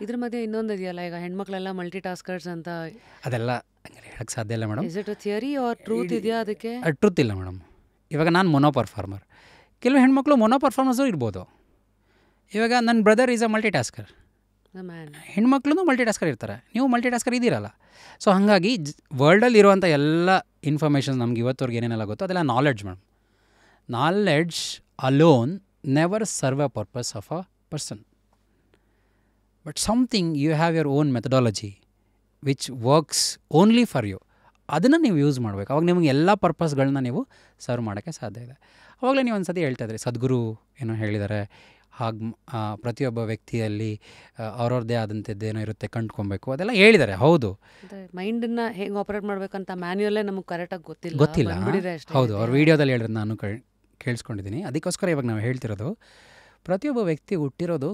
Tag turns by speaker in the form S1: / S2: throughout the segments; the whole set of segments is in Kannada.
S1: ಇದ್ರ ಮಧ್ಯೆ ಇನ್ನೊಂದು ಇದೆಯಲ್ಲ, ಈಗ ಹೆಣ್ಮಕ್ಳೆಲ್ಲ ಮಲ್ಟಿ ಟಾಸ್ಕರ್ಸ್ ಅಂತ.
S2: ಅದೆಲ್ಲ ಹೇಳಕ್ಕೆ ಸಾಧ್ಯ ಇಲ್ಲ madam.
S1: Is it a theory or truth ಇದೆಯಾ ಅದಕ್ಕೆ?
S2: ಟ್ರೂತ್ ಇಲ್ಲ ಮೇಡಮ್. ಇವಾಗ ನಾನು ಮೊನೋ ಪರ್ಫಾರ್ಮರ್, ಕೆಲವು ಹೆಣ್ಮಕ್ಳು ಮೊನೋ ಪರ್ಫಾರ್ಮರ್ಸು ಇರ್ಬೋದು. ಇವಾಗ ನನ್ನ brother is a multi tasker, ಹೆಣ್ಮಕ್ಳು ಮಲ್ಟಿ ಟಾಸ್ಕರ್ ಇರ್ತಾರೆ, ನೀವು ಮಲ್ಟಿ ಟಾಸ್ಕರ್ ಇದ್ದೀರಲ್ಲ. ಸೊ ಹಾಗಾಗಿ ವರ್ಲ್ಡಲ್ಲಿ ಇರುವಂಥ ಎಲ್ಲ ಇನ್ಫಾರ್ಮೇಷನ್ಸ್ ನಮ್ಗೆ ಇವತ್ತವರೆಗೆ ಏನೇನೆಲ್ಲ ಗೊತ್ತೋ ಅದೆಲ್ಲ knowledge madam. Knowledge alone never serve a purpose of a person, but something you have your own methodology which works only for you. ಅದನ್ನು ನೀವು ಯೂಸ್ ಮಾಡಬೇಕು. ಅವಾಗ ನಿಮಗೆ ಎಲ್ಲ ಪರ್ಪಸ್ಗಳನ್ನ ನೀವು ಸರ್ವ್ ಮಾಡೋಕ್ಕೆ ಸಾಧ್ಯ ಇದೆ. ಅವಾಗಲೇ ನೀವು ಒಂದು ಸತಿ ಹೇಳ್ತಾ ಇದ್ರಿ, ಸದ್ಗುರು ಏನೋ ಹೇಳಿದ್ದಾರೆ, ಹಾಗೆ ಪ್ರತಿಯೊಬ್ಬ ವ್ಯಕ್ತಿಯಲ್ಲಿ ಅವ್ರವ್ರದ್ದೇ ಆದಂಥದ್ದೇನೋ ಇರುತ್ತೆ, ಕಂಡ್ಕೊಬೇಕು, ಅದೆಲ್ಲ ಹೇಳಿದ್ದಾರೆ. ಹೌದು,
S1: ಮೈಂಡನ್ನ ಹೇಗೆ ಆಪರೇಟ್ ಮಾಡಬೇಕಂತ ಮ್ಯಾನ್ಯುಯಲ್ಲೇ ನಮಗೆ ಕರೆಕ್ಟಾಗಿ ಗೊತ್ತಿಲ್ಲ.
S2: ಹೌದು, ಅವ್ರ ವೀಡಿಯೋದಲ್ಲಿ ಹೇಳಿರೋದು ನಾನು ಕೇಳಿಸ್ಕೊಂಡಿದ್ದೀನಿ. ಅದಕ್ಕೋಸ್ಕರ ಇವಾಗ ನಾವು ಹೇಳ್ತಿರೋದು, ಪ್ರತಿಯೊಬ್ಬ ವ್ಯಕ್ತಿ ಹುಟ್ಟಿರೋದು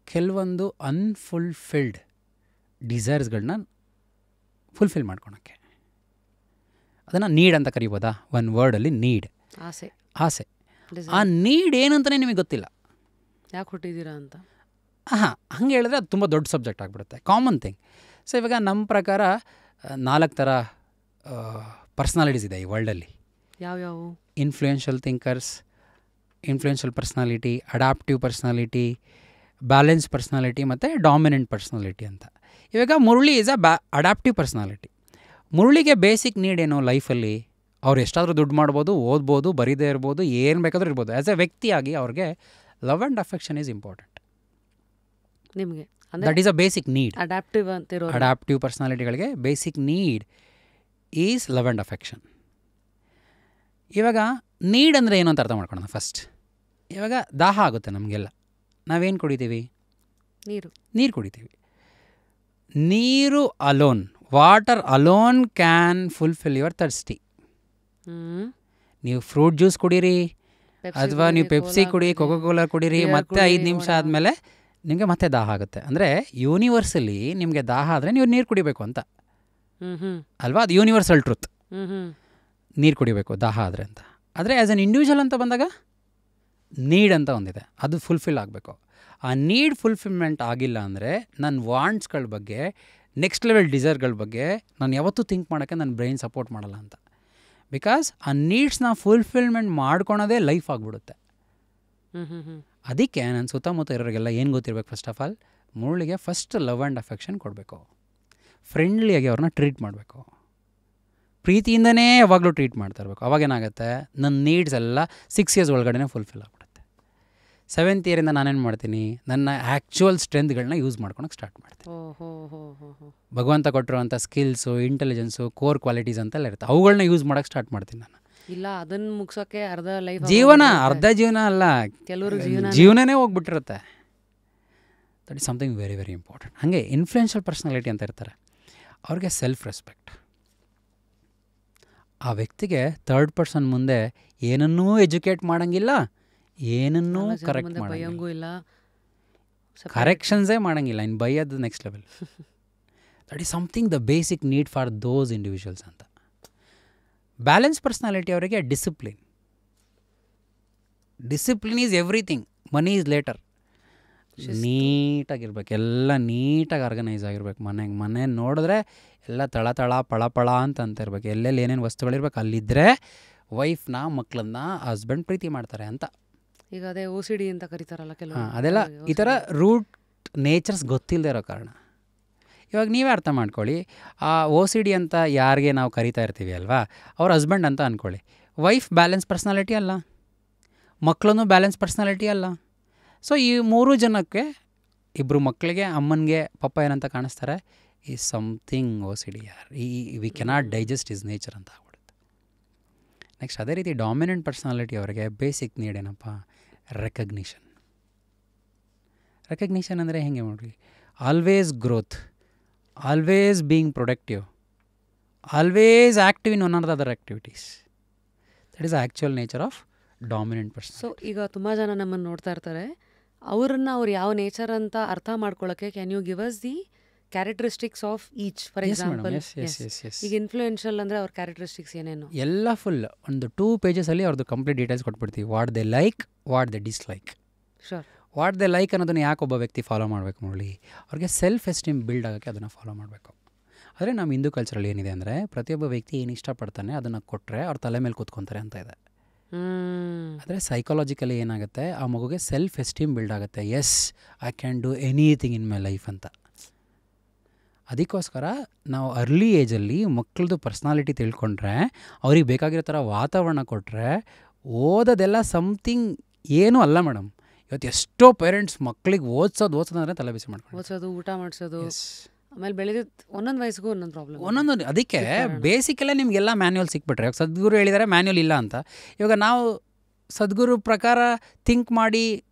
S2: ಕೆಲವೊಂದು ಅನ್ಫುಲ್ಫಿಲ್ಡ್ ಡಿಸೈರ್ಸ್ಗಳನ್ನ ಫುಲ್ಫಿಲ್ ಮಾಡ್ಕೊಳಕ್ಕೆ. ಅದನ್ನು ನೀಡ್ ಅಂತ ಕರಿಬೋದಾ? ಒಂದು ವರ್ಡಲ್ಲಿ ನೀಡ್, ಆಸೆ. ಆ ನೀಡ್ ಏನಂತಲೇ ನಿಮಗೆ ಗೊತ್ತಿಲ್ಲ,
S1: ಯಾಕೆ ಹುಟ್ಟಿದ್ದೀರಾ ಅಂತ.
S2: ಹಂಗೆ ಹೇಳಿದ್ರೆ ಅದು ತುಂಬ ದೊಡ್ಡ ಸಬ್ಜೆಕ್ಟ್ ಆಗಿಬಿಡುತ್ತೆ, ಕಾಮನ್ ಥಿಂಗ್. ಸೊ ಇವಾಗ ನಮ್ಮ ಪ್ರಕಾರ 4 ಥರ ಪರ್ಸ್ನಾಲಿಟೀಸ್ ಇದೆ ಈ ವರ್ಲ್ಡಲ್ಲಿ.
S1: ಯಾವ್ಯಾವು?
S2: Influential thinkers, influential personality, adaptive personality, balance personality ಮತ್ತು ಡಾಮಿನೆಂಟ್ ಪರ್ಸ್ನಾಲಿಟಿ ಅಂತ. ಇವಾಗ ಮುರಳಿ ಈಸ್ ಅಡಾಪ್ಟಿವ್ ಪರ್ಸ್ನಾಲಿಟಿ. ಮುರಳಿಗೆ ಬೇಸಿಕ್ ನೀಡ್ ಏನು ಲೈಫಲ್ಲಿ? ಅವ್ರು ಎಷ್ಟಾದರೂ ದುಡ್ಡು ಮಾಡ್ಬೋದು, ಓದ್ಬೋದು, ಬರೀದೇ ಇರ್ಬೋದು, ಏನು ಬೇಕಾದರೂ ಇರ್ಬೋದು. ಆ್ಯಸ್ ಎ ವ್ಯಕ್ತಿಯಾಗಿ ಅವ್ರಿಗೆ love and affection is important.
S1: ನಿಮಗೆ
S2: that is a basic need.
S1: Adaptive
S2: ಪರ್ಸ್ನಾಲಿಟಿಗಳಿಗೆ basic need is love and affection. ಇವಾಗ ನೀಡ್ ಅಂದರೆ ಏನು ಅಂತ ಅರ್ಥ ಮಾಡ್ಕೊಳ್ಳೋಣ ಫಸ್ಟ್. ಇವಾಗ ದಾಹ ಆಗುತ್ತೆ ನಮಗೆಲ್ಲ, ನಾವೇನು ಕುಡಿತೀವಿ? ನೀರು ಕುಡಿತೀವಿ. ನೀರು alone, water alone can fulfil your thirsty. ನೀವು ಫ್ರೂಟ್ ಜ್ಯೂಸ್ ಕುಡೀರಿ, ಅಥವಾ ನೀವು ಪೆಪ್ಸಿ ಕುಡಿ, ಕೋಕೋ ಕೋಲಾ ಕುಡೀರಿ, ಮತ್ತೆ 5 ನಿಮಿಷ ಆದಮೇಲೆ ನಿಮಗೆ ಮತ್ತೆ ದಾಹ ಆಗುತ್ತೆ. ಅಂದರೆ ಯೂನಿವರ್ಸಲಿ ನಿಮಗೆ ದಾಹ ಆದರೆ ನೀವು ನೀರು ಕುಡಿಬೇಕು ಅಂತ ಅಲ್ವಾ? ಅದು ಯೂನಿವರ್ಸಲ್ ಟ್ರೂತ್, ನೀರು ಕುಡಿಬೇಕು ದಾಹ ಆದರೆ ಅಂತ. ಆದರೆ ಆ್ಯಸ್ ಎನ್ ಇಂಡಿವಿಜುವಲ್ ಅಂತ ಬಂದಾಗ ನೀಡ್ ಅಂತ ಒಂದಿದೆ, ಅದು ಫುಲ್ಫಿಲ್ ಆಗಬೇಕು. ಆ ನೀಡ್ ಫುಲ್ಫಿಲ್ಮೆಂಟ್ ಆಗಿಲ್ಲ ಅಂದರೆ ನನ್ನ ವಾಂಟ್ಸ್ಗಳ ಬಗ್ಗೆ, ನೆಕ್ಸ್ಟ್ ಲೆವೆಲ್ ಡಿಸೈರ್ಗಳ ಬಗ್ಗೆ ನಾನು ಯಾವತ್ತೂ ಥಿಂಕ್ ಮಾಡೋಕ್ಕೆ ನನ್ನ ಬ್ರೈನ್ ಸಪೋರ್ಟ್ ಮಾಡಲ್ಲ ಅಂತ. ಬಿಕಾಸ್ ಆ ನೀಡ್ಸ್ನ ಫುಲ್ಫಿಲ್ಮೆಂಟ್ ಮಾಡ್ಕೊಳೋದೇ ಲೈಫ್ ಆಗಿಬಿಡುತ್ತೆ. ಅದಕ್ಕೆ ನನ್ನ ಸುತ್ತಮುತ್ತ ಇರೋರಿಗೆಲ್ಲ ಏನು ಗೊತ್ತಿರಬೇಕು? ಫಸ್ಟ್ ಆಫ್ ಆಲ್ ಮುರಳಿಗೆ ಫಸ್ಟ್ ಲವ್ ಆ್ಯಂಡ್ ಅಫೆಕ್ಷನ್ ಕೊಡಬೇಕು, ಫ್ರೆಂಡ್ಲಿಯಾಗಿ ಅವ್ರನ್ನ ಟ್ರೀಟ್ ಮಾಡಬೇಕು, ಪ್ರೀತಿಯಿಂದನೇ ಯಾವಾಗಲೂ ಟ್ರೀಟ್ ಮಾಡ್ತಾ ಇರಬೇಕು. ಅವಾಗೇನಾಗುತ್ತೆ, ನನ್ನ ನೀಡ್ಸ್ ಎಲ್ಲ 6 ಇಯರ್ಸ್ ಒಳಗಡೆ ಫುಲ್ಫಿಲ್ ಆಗಿಬಿಡುತ್ತೆ. 7th ಇಯರಿಂದ ನಾನೇನು ಮಾಡ್ತೀನಿ, ನನ್ನ ಆ್ಯಕ್ಚುಯಲ್ ಸ್ಟ್ರೆಂತ್ಗಳನ್ನ ಯೂಸ್ ಮಾಡ್ಕೊಳಕ್ಕೆ ಸ್ಟಾರ್ಟ್ ಮಾಡ್ತೀನಿ. ಭಗವಂತ ಕೊಟ್ಟಿರುವಂಥ ಸ್ಕಿಲ್ಸು, ಇಂಟೆಲಿಜೆನ್ಸು, ಕೋರ್ ಕ್ವಾಲಿಟೀಸ್ ಅಂತೆಲ್ಲ ಇರುತ್ತೆ, ಅವುಗಳನ್ನ ಯೂಸ್ ಮಾಡೋಕ್ಕೆ ಸ್ಟಾರ್ಟ್ ಮಾಡ್ತೀನಿ ನಾನು.
S1: ಇಲ್ಲ ಅದನ್ನು ಮುಗಿಸೋಕ್ಕೆ ಅರ್ಧ
S2: ಜೀವನ ಅಲ್ಲ, ಕೆಲವರು ಜೀವನನೇ ಹೋಗ್ಬಿಟ್ಟಿರುತ್ತೆ. That is something very very important. ಹಾಗೆ ಇನ್ಫ್ಲೂಯೆನ್ಷಿಯಲ್ ಪರ್ಸ್ನಾಲಿಟಿ ಅಂತ ಇರ್ತಾರೆ, ಅವ್ರಿಗೆ ಸೆಲ್ಫ್ ರೆಸ್ಪೆಕ್ಟ್. ಆ ವ್ಯಕ್ತಿಗೆ ಥರ್ಡ್ ಪರ್ಸನ್ ಮುಂದೆ ಏನನ್ನೂ ಎಜುಕೇಟ್ ಮಾಡೋಂಗಿಲ್ಲ, ಏನನ್ನೂ ಕರೆಕ್ಟ್ ಮಾಡೋಂಗಿಲ್ಲ, ಕರೆಕ್ಷನ್ಸೇ ಮಾಡೋಂಗಿಲ್ಲ, ಇನ್ನು ಬೈಯೋದು next level. That is something the basic need for those individuals ಅಂತ. ಬ್ಯಾಲೆನ್ಸ್ ಪರ್ಸ್ನಾಲಿಟಿ ಅವರಿಗೆ discipline is everything, money is later. ನೀಟಾಗಿರ್ಬೇಕು, ಎಲ್ಲ ನೀಟಾಗಿ ಆರ್ಗನೈಸ್ ಆಗಿರ್ಬೇಕು. ಮನೆ ನೋಡಿದ್ರೆ ಎಲ್ಲ ತಳ ಪಳ ಅಂತ ಇರ್ಬೇಕು, ಎಲ್ಲೆಲ್ಲಿ ಏನೇನು ವಸ್ತುಗಳಿರ್ಬೇಕು ಅಲ್ಲಿದ್ದರೆ ವೈಫ್ನ, ಮಕ್ಕಳನ್ನ, ಹಸ್ಬೆಂಡ್ ಪ್ರೀತಿ ಮಾಡ್ತಾರೆ ಅಂತ.
S1: ಈಗ ಅದೇ OCD ಅಂತ ಕರೀತಾರಲ್ಲ ಕೆಲವು,
S2: ಅದೆಲ್ಲ ಈ ಥರ ರೂಟ್ ನೇಚರ್ಸ್ ಗೊತ್ತಿಲ್ಲದೆ ಇರೋ ಕಾರಣ. ಇವಾಗ ನೀವೇ ಅರ್ಥ ಮಾಡ್ಕೊಳ್ಳಿ, ಆ OCD ಅಂತ ಯಾರಿಗೆ ನಾವು ಕರಿತಾ ಇರ್ತೀವಿ ಅಲ್ವಾ, ಅವ್ರ ಹಸ್ಬೆಂಡ್ ಅಂತ ಅಂದ್ಕೊಳ್ಳಿ. ವೈಫ್ ಬ್ಯಾಲೆನ್ಸ್ ಪರ್ಸ್ನಾಲಿಟಿ ಅಲ್ಲ, ಮಕ್ಕಳೂ ಬ್ಯಾಲೆನ್ಸ್ ಪರ್ಸ್ನಾಲಿಟಿ ಅಲ್ಲ. ಸೊ ಈ 3 ಜನಕ್ಕೆ, 2 ಮಕ್ಕಳಿಗೆ, ಅಮ್ಮನಿಗೆ, ಪಪ್ಪ ಏನಂತ ಕಾಣಿಸ್ತಾರೆ, ಈ ಸಮಥಿಂಗ್ OCD ಯಾರ್, we cannot digest is nature ಅಂತ ಆಗ್ಬಿಡುತ್ತೆ. ನೆಕ್ಸ್ಟ್ ಅದೇ ರೀತಿ ಡಾಮಿನೆಂಟ್ ಪರ್ಸ್ನಾಲಿಟಿ ಅವರಿಗೆ ಬೇಸಿಕ್ ನೀಡ್ ಏನಪ್ಪ? ರೆಕಗ್ನಿಷನ್ ಅಂದರೆ ಹೆಂಗೆ ನೋಡ್ರಿ, always growth, always being productive, always active in one are the other activities. That is actual nature of dominant person.
S1: So ಈಗ ತುಂಬ ಜನ ನಮ್ಮನ್ನು ನೋಡ್ತಾ ಇರ್ತಾರೆ, ಅವ್ರನ್ನ ಅವ್ರು ಯಾವ ನೇಚರ್ ಅಂತ ಅರ್ಥ ಮಾಡ್ಕೊಳ್ಳೋಕ್ಕೆ can you give us the characteristics of each? For example ಈಗ ಇನ್ಫ್ಲೂಯೆನ್ಷಿಯಲ್ ಅಂದರೆ ಅವ್ರ ಕ್ಯಾರೆಕ್ಟರಿಸ್ಟಿಕ್ಸ್ ಏನೇನು?
S2: ಎಲ್ಲ ಫುಲ್ ಒಂದು 2 pages ಅವ್ರದ್ದು ಕಂಪ್ಲೀಟ್ ಡೀಟೇಲ್ಸ್ ಕೊಟ್ಬಿಡ್ತೀವಿ. What they like, what they dislike, what they like ಅನ್ನೋದನ್ನು ಯಾಕೆ ಒಬ್ಬ ವ್ಯಕ್ತಿ ಫಾಲೋ ಮಾಡಬೇಕು ನೋಡಿ, ಅವ್ರಿಗೆ ಸೆಲ್ಫ್ ಎಸ್ಟೀಮ್ ಬಿಲ್ಡ್ ಆಗೋಕ್ಕೆ ಅದನ್ನು ಫಾಲೋ ಮಾಡಬೇಕು. ಆದರೆ ನಮ್ಮ ಹಿಂದೂ ಕಲ್ಚರಲ್ಲಿ ಏನಿದೆ ಅಂದರೆ ಪ್ರತಿಯೊಬ್ಬ ವ್ಯಕ್ತಿ ಏನು ಇಷ್ಟಪಡ್ತಾನೆ ಅದನ್ನು ಕೊಟ್ಟರೆ ಅವ್ರ ತಲೆ ಮೇಲೆ ಕೂತ್ಕೊತಾರೆ ಅಂತ ಇದೆ. ಆದರೆ ಸೈಕಾಲಜಿಕಲಿ ಏನಾಗುತ್ತೆ, ಆ ಮಗುಗೆ ಸೆಲ್ಫ್ ಎಸ್ಟೀಮ್ ಬಿಲ್ಡ್ ಆಗುತ್ತೆ. Yes, I can do anything in my life ಅಂತ. ಅದಕ್ಕೋಸ್ಕರ ನಾವು ಅರ್ಲಿ ಏಜಲ್ಲಿ ಮಕ್ಕಳದು ಪರ್ಸ್ನಾಲಿಟಿ ತಿಳ್ಕೊಂಡ್ರೆ, ಅವ್ರಿಗೆ ಬೇಕಾಗಿರೋ ಥರ ವಾತಾವರಣ ಕೊಟ್ಟರೆ, ಓದೋದೆಲ್ಲ ಸಮಥಿಂಗ್ ಏನೂ ಅಲ್ಲ ಮೇಡಮ್. ಇವತ್ತು ಎಷ್ಟೋ ಪೇರೆಂಟ್ಸ್ ಮಕ್ಕಳಿಗೆ ಓದಿಸೋದಂದ್ರೆ ತಲೆ ಬಿಸಿ ಮಾಡ್ಕೊಂಡು
S1: ಓದಿಸೋದು, ಊಟ ಮಾಡಿಸೋದು, ಆಮೇಲೆ ಬೆಳಗ್ಗೆ ಒಂದೊಂದು ವಯಸ್ಸಿಗೂ ಒಂದೊಂದು ಪ್ರಾಬ್ಲಮ್,
S2: ಒಂದೊಂದು. ಅದಕ್ಕೆ ಬೇಸಿಕಲ್ಲೇ ನಿಮಗೆಲ್ಲ ಮ್ಯಾನ್ಯುವಲ್ ಸಿಕ್ಬಿಟ್ರೆ, ಸದ್ಗುರು ಹೇಳಿದ್ದಾರೆ ಮ್ಯಾನ್ಯುವಲ್ ಇಲ್ಲ ಅಂತ. ಇವಾಗ ನಾವು ಸದ್ಗುರು ಪ್ರಕಾರ ಥಿಂಕ್ ಮಾಡಿ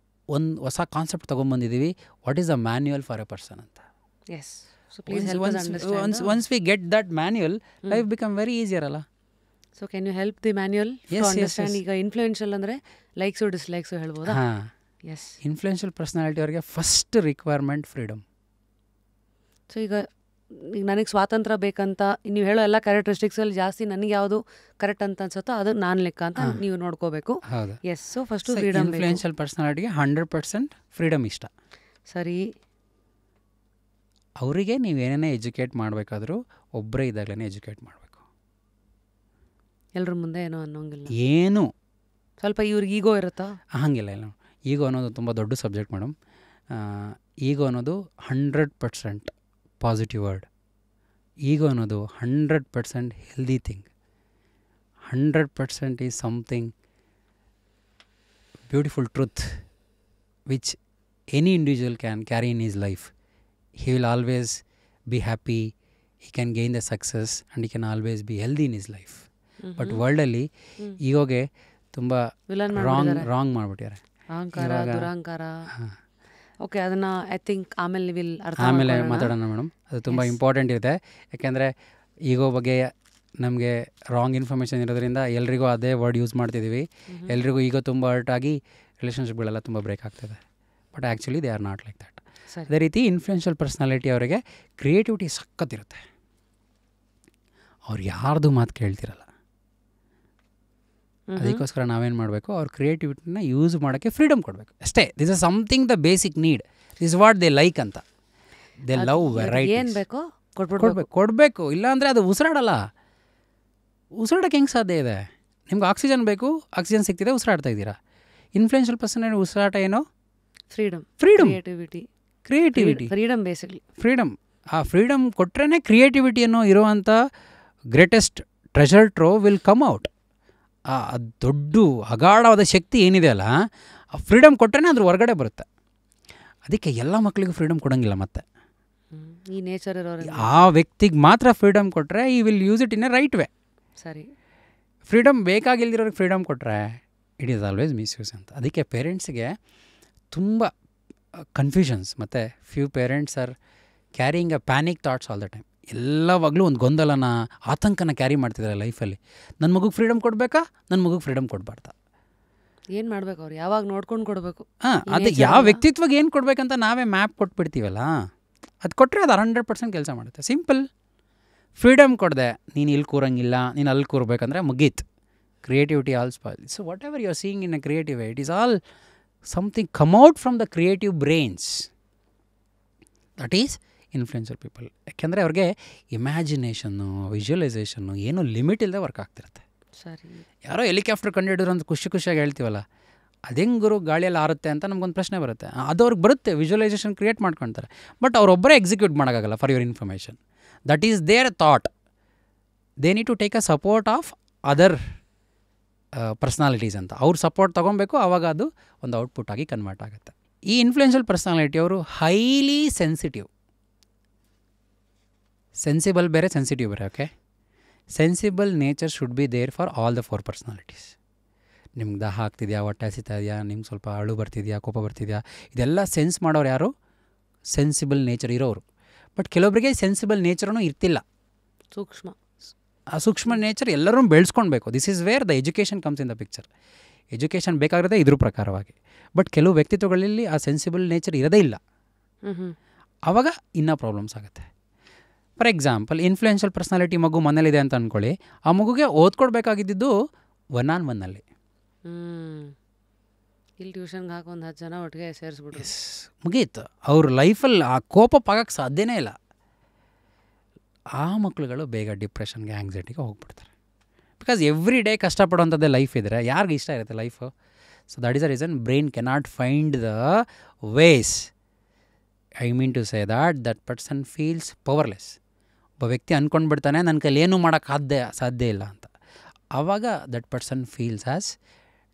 S2: ಒಂದು ಹೊಸ ಕಾನ್ಸೆಪ್ಟ್ ತೊಗೊಂಬಂದಿದ್ದೀವಿ, what is a manual for a person ಅಂತ.
S1: Yes,
S2: once we get that manual, life become very easier ಅಲ್ಲ.
S1: So can you help the manual to understand? ಈಗ ಇನ್ಫ್ಲೂಯೆನ್ಷಿಯಲ್ ಅಂದರೆ ಲೈಕ್ಸು ಡಿಸ್ಲೈಕ್ಸು ಹೇಳ್ಬೋದಾ? ಎಸ್,
S2: ಇನ್ಫ್ಲೂಯೆನ್ಷಿಯಲ್ ಪರ್ಸನಾಲಿಟಿ ಅವರಿಗೆ ಫಸ್ಟ್ ರಿಕ್ವೈರ್ಮೆಂಟ್ ಫ್ರೀಡಮ್.
S1: ಸೊ ಈಗ ನನಗೆ ಸ್ವಾತಂತ್ರ್ಯ ಬೇಕಂತ ನೀವು ಹೇಳೋ ಎಲ್ಲ ಕ್ಯಾರೆಕ್ಟರಿಸ್ಟಿಕ್ಸಲ್ಲಿ ಜಾಸ್ತಿ ನನಗೆ ಯಾವುದು ಕರೆಕ್ಟ್ ಅಂತ ಅನ್ಸುತ್ತೋ ಅದು ನಾನು ಲೆಕ್ಕ ಅಂತ ನೀವು ನೋಡ್ಕೋಬೇಕು.
S2: ಹೌದು.
S1: Yes, so first freedom.
S2: Influential ಪರ್ಸನಾಲಿಟಿಗೆ 100% ಫ್ರೀಡಮ್ ಇಷ್ಟ.
S1: ಸರಿ,
S2: ಅವರಿಗೆ ನೀವೇನೇ ಎಜುಕೇಟ್ ಮಾಡಬೇಕಾದ್ರೂ ಒಬ್ಬರೇ ಇದ್ದಾಗಲೇ ಎಜುಕೇಟ್ ಮಾಡಬೇಕು.
S1: ಎಲ್ಲರ ಮುಂದೆ ಏನೋ ಅನ್ನೋಂಗಿಲ್ಲ.
S2: ಏನು
S1: ಸ್ವಲ್ಪ ಇವ್ರಿಗೆ ಈಗೋ ಇರುತ್ತಾ?
S2: ಹಾಗಿಲ್ಲ. ಇಲ್ಲ, ಈಗೋ ಅನ್ನೋದು ತುಂಬ ದೊಡ್ಡ ಸಬ್ಜೆಕ್ಟ್ ಮೇಡಮ್. ಈಗೋ ಅನ್ನೋದು 100% ಪಾಸಿಟಿವ್ ವರ್ಡ್. ಈಗೋ ಅನ್ನೋದು 100% healthy thing. 100% is something beautiful truth which any individual can carry in is life. He will always be happy, he can gain the success and he can always be healthy in his life. But ವರ್ಲ್ಡಲ್ಲಿ ಈಗೋಗೆ ತುಂಬ ರಾಂಗ್ ಮಾಡಿಬಿಟ್ಟಿದ್ದಾರೆ.
S1: ಅಹಂಕಾರ, ದುರಹಂಕಾರ. ಓಕೆ, ಅದನ್ನು ಐ ಥಿಂಕ್
S2: ಆಮೇಲೆ ಮಾತಾಡೋಣ ಮೇಡಮ್. ಅದು ತುಂಬ ಇಂಪಾರ್ಟೆಂಟ್ ಇರುತ್ತೆ. ಯಾಕೆಂದರೆ ಈಗೋ ಬಗ್ಗೆ ನಮಗೆ ರಾಂಗ್ ಇನ್ಫಾರ್ಮೇಷನ್ ಇರೋದ್ರಿಂದ ಎಲ್ರಿಗೂ ಅದೇ ವರ್ಡ್ ಯೂಸ್ ಮಾಡ್ತಿದ್ದೀವಿ. ಎಲ್ರಿಗೂ ಈಗೋ ತುಂಬ ಹರ್ಟ್ ಆಗಿ ರಿಲೇಷನ್ಶಿಪ್ಗಳೆಲ್ಲ ತುಂಬ ಬ್ರೇಕ್ ಆಗ್ತದೆ. But actually they are not like that. ಅದೇ ರೀತಿ ಇನ್ಫ್ಲೂಯೆನ್ಷಿಯಲ್ ಪರ್ಸ್ನಾಲಿಟಿ ಅವರಿಗೆ ಕ್ರಿಯೇಟಿವಿಟಿ ಸಖತ್ತಿರುತ್ತೆ. ಅವ್ರು ಯಾರ್ದು ಮಾತು ಕೇಳ್ತಿರಲ್ಲ. ಅದಕ್ಕೋಸ್ಕರ ನಾವೇನು ಮಾಡಬೇಕು, ಅವ್ರ ಕ್ರಿಯೇಟಿವಿಟಿನ ಯೂಸ್ ಮಾಡೋಕ್ಕೆ ಫ್ರೀಡಮ್ ಕೊಡಬೇಕು ಅಷ್ಟೇ. This is something the basic need. This what they like ಅಂತ. They love variety.
S1: ಏನು ಬೇಕೋ
S2: ಕೊಡಬೇಕು. ಇಲ್ಲಾಂದರೆ ಅದು ಉಸಿರಾಡಲ್ಲ. ಉಸಿರಾಡೋಕ್ಕೆ ಹೆಂಗೆ ಸಾಧ್ಯ ಇದೆ? ನಿಮ್ಗೆ ಆಕ್ಸಿಜನ್ ಬೇಕು, ಆಕ್ಸಿಜನ್ ಸಿಗ್ತಿದೆ, ಉಸಿರಾಡ್ತಾ ಇದ್ದೀರಾ. ಇನ್ಫ್ಲೂಯೆನ್ಷಿಯಲ್ ಪರ್ಸನ್ ಉಸಿರಾಟ ಏನೋ
S1: ಫ್ರೀಡಮ್,
S2: ಕ್ರಿಯೇಟಿವಿಟಿ,
S1: ಫ್ರೀಡಮ್ ಬೇಸಿಕ್ಲಿ.
S2: ಆ ಫ್ರೀಡಮ್ ಕೊಟ್ರೇ ಕ್ರಿಯೇಟಿವಿಟಿ ಅನ್ನೋ ಇರುವಂಥ greatest treasure ಟ್ರೋವ್ will come out. ಆ ದೊಡ್ಡ ಅಗಾಢವಾದ ಶಕ್ತಿ ಏನಿದೆ ಅಲ್ಲ, ಆ ಫ್ರೀಡಮ್ ಕೊಟ್ರೇ ಅದ್ರ ಹೊರಗಡೆ ಬರುತ್ತೆ. ಅದಕ್ಕೆ ಎಲ್ಲ ಮಕ್ಕಳಿಗೂ ಫ್ರೀಡಮ್ ಕೊಡೋಂಗಿಲ್ಲ. ಮತ್ತೆ
S1: ಈ ನೇಚರ್ ಇರೋರು
S2: ಆ ವ್ಯಕ್ತಿಗೆ ಮಾತ್ರ ಫ್ರೀಡಮ್ ಕೊಟ್ಟರೆ he will use it in a right way.
S1: ಸರಿ,
S2: ಫ್ರೀಡಮ್ ಬೇಕಾಗಿಲ್ದಿರೋರಿಗೆ ಫ್ರೀಡಮ್ ಕೊಟ್ಟರೆ ಇಟ್ ಈಸ್ ಆಲ್ವೇಸ್ ಮಿಸ್ಯೂಸ್ ಅಂತ. ಅದಕ್ಕೆ ಪೇರೆಂಟ್ಸ್ಗೆ ತುಂಬ ಕನ್ಫ್ಯೂಷನ್ಸ್. ಮತ್ತು few parents are carrying a panic thoughts all the time. ಎಲ್ಲವಾಗಲೂ ಒಂದು ಗೊಂದಲನ, ಆತಂಕನ ಕ್ಯಾರಿ ಮಾಡ್ತಿದ್ದಾರೆ ಲೈಫಲ್ಲಿ. ನನ್ನ ಮಗುಗೆ ಫ್ರೀಡಮ್ ಕೊಡಬೇಕಾ, ನನ್ನ ಮಗುಗೆ ಫ್ರೀಡಮ್ ಕೊಡಬಾರ್ದಾ?
S1: ಏನು ಮಾಡ್ಬೇಕು? ಅವ್ರು ಯಾವಾಗ ನೋಡ್ಕೊಂಡು ಕೊಡಬೇಕು.
S2: ಅದು ಯಾವ ವ್ಯಕ್ತಿತ್ವಗೆ ಏನು ಕೊಡಬೇಕಂತ ನಾವೇ ಮ್ಯಾಪ್ ಕೊಟ್ಬಿಡ್ತೀವಲ್ಲ, ಅದು ಕೊಟ್ಟರೆ ಅದು 100% ಕೆಲಸ ಮಾಡುತ್ತೆ. ಸಿಂಪಲ್. ಫ್ರೀಡಮ್ ಕೊಡದೆ ನೀನು ಇಲ್ಲಿ ಕೂರಂಗಿಲ್ಲ, ನೀನು ಅಲ್ಲಿ ಕೂರಬೇಕಂದ್ರೆ ಮುಗೀತು. Creativity all spoil. So whatever you are seeing in a creative way, it is all something come out from the creative brains. That is influential people. ಯಾಕೆಂದರೆ ಅವ್ರಿಗೆ ಇಮ್ಯಾಜಿನೇಷನ್ನು, ವಿಜುವಲೈಸೇಷನ್ನು ಏನೂ ಲಿಮಿಟ್ ಇಲ್ಲದೆ ವರ್ಕ್ ಆಗ್ತಿರುತ್ತೆ.
S1: ಸರಿ,
S2: ಯಾರೋ ಹೆಲಿಕಾಪ್ಟರ್ ಕಂಡುಹಿಡಿದ್ರು ಅಂತ ಖುಷಿಯಾಗಿ ಹೇಳ್ತೀವಲ್ಲ, ಅದೇಂಗೆ ಗುರು ಗಾಳಿಯಲ್ಲಿ ಆರುತ್ತೆ ಅಂತ ನಮಗೊಂದು ಪ್ರಶ್ನೆ ಬರುತ್ತೆ. ಅದು ಅವ್ರಿಗೆ ಬರುತ್ತೆ, ವಿಜುವಲೈಸೇಷನ್ ಕ್ರಿಯೇಟ್ ಮಾಡ್ಕೊಳ್ತಾರೆ. ಬಟ್ ಅವರೊಬ್ಬರೇ ಎಕ್ಸಿಕ್ಯೂಟ್ ಮಾಡೋಕ್ಕಾಗಲ್ಲ. For your information, that is their thought. They need to take a support of other personalities ಅಂತ. ಅವ್ರ ಸಪೋರ್ಟ್ ತೊಗೊಬೇಕು, ಆವಾಗ ಅದು ಒಂದು ಔಟ್ಪುಟ್ ಆಗಿ ಕನ್ವರ್ಟ್ ಆಗುತ್ತೆ. ಈ ಇನ್ಫ್ಲೂಯೆನ್ಷಿಯಲ್ ಪರ್ಸ್ನಾಲಿಟಿ ಅವರು ಹೈಲಿ ಸೆನ್ಸಿಟಿವ್. ಸೆನ್ಸಿಬಲ್ ಬೇರೆ, ಸೆನ್ಸಿಟಿವ್ ಬೇರೆ. Okay, sensible nature should be there for all the 4 personalities. ನಿಮ್ಗೆ ದಾಹ ಆಗ್ತಿದೆಯಾ, ಹೊಟ್ಟೆ ಹಸಿತಾ ಇದೆಯಾ, ನಿಮ್ಗೆ ಸ್ವಲ್ಪ ಅಳು ಬರ್ತಿದೆಯಾ, ಕೋಪ ಬರ್ತಿದೆಯಾ, ಇದೆಲ್ಲ ಸೆನ್ಸ್ ಮಾಡೋರು ಯಾರು? ಸೆನ್ಸಿಬಲ್ ನೇಚರ್ ಇರೋರು. ಬಟ್ ಕೆಲವೊಬ್ಬರಿಗೆ ಸೆನ್ಸಿಬಲ್ ನೇಚರೂ ಇರ್ತಿಲ್ಲ. ಆ ಸೂಕ್ಷ್ಮ ನೇಚರ್ ಎಲ್ಲರೂ ಬೆಳೆಸ್ಕೊಳ್ಬೇಕು. This is where the education comes in the picture. Education ಬೇಕಾಗಿರೋದೇ ಇದ್ರ ಪ್ರಕಾರವಾಗಿ. ಬಟ್ ಕೆಲವು ವ್ಯಕ್ತಿತ್ವಗಳಲ್ಲಿ ಆ ಸೆನ್ಸಿಬಲ್ ನೇಚರ್ ಇರೋದೇ ಇಲ್ಲ. ಆವಾಗ ಇನ್ನೂ ಪ್ರಾಬ್ಲಮ್ಸ್ ಆಗುತ್ತೆ. ಫಾರ್ ಎಕ್ಸಾಂಪಲ್, ಇನ್ಫ್ಲೂಯೆನ್ಷಿಯಲ್ ಪರ್ಸ್ನಾಲಿಟಿ ಮಗು ಮನೇಲಿದೆ ಅಂತ ಅಂದ್ಕೊಳ್ಳಿ. ಆ ಮಗುಗೆ ಓದ್ಕೊಡ್ಬೇಕಾಗಿದ್ದು 1-on-1ನಲ್ಲಿ.
S1: ಇಲ್ಲಿ ಟ್ಯೂಷನ್ಗೆ ಹಾಕಿ ಒಂದು 10 ಜನ ಒಟ್ಟಿಗೆ ಸೇರಿಸ್ಬಿಟ್ರು,
S2: ಮುಗೀತು. ಅವ್ರ ಲೈಫಲ್ಲಿ ಆ ಕೋಪ ಪಾಗಕ್ಕೆ ಸಾಧ್ಯನೇ ಇಲ್ಲ. ಆ ಮಕ್ಕಳುಗಳು ಬೇಗ ಡಿಪ್ರೆಷನ್ಗೆ, ಆ್ಯಂಗ್ಸೈಟಿಗೆ ಹೋಗ್ಬಿಡ್ತಾರೆ. ಬಿಕಾಸ್ ಎವ್ರಿ ಡೇ ಕಷ್ಟಪಡುವಂಥದ್ದೇ ಲೈಫ್ ಇದ್ದರೆ ಯಾರಿಗೆ ಇಷ್ಟ ಇರುತ್ತೆ life? So that is the reason brain cannot find the ways. I mean to say that person feels powerless. ಒಬ್ಬ ವ್ಯಕ್ತಿ ಅಂದ್ಕೊಂಡ್ಬಿಡ್ತಾನೆ ನನ್ನ ಕೈಲಿ ಏನೂ ಮಾಡೋಕ್ಕೆ ಸಾಧ್ಯ ಇಲ್ಲ ಅಂತ. ಆವಾಗ that person feels as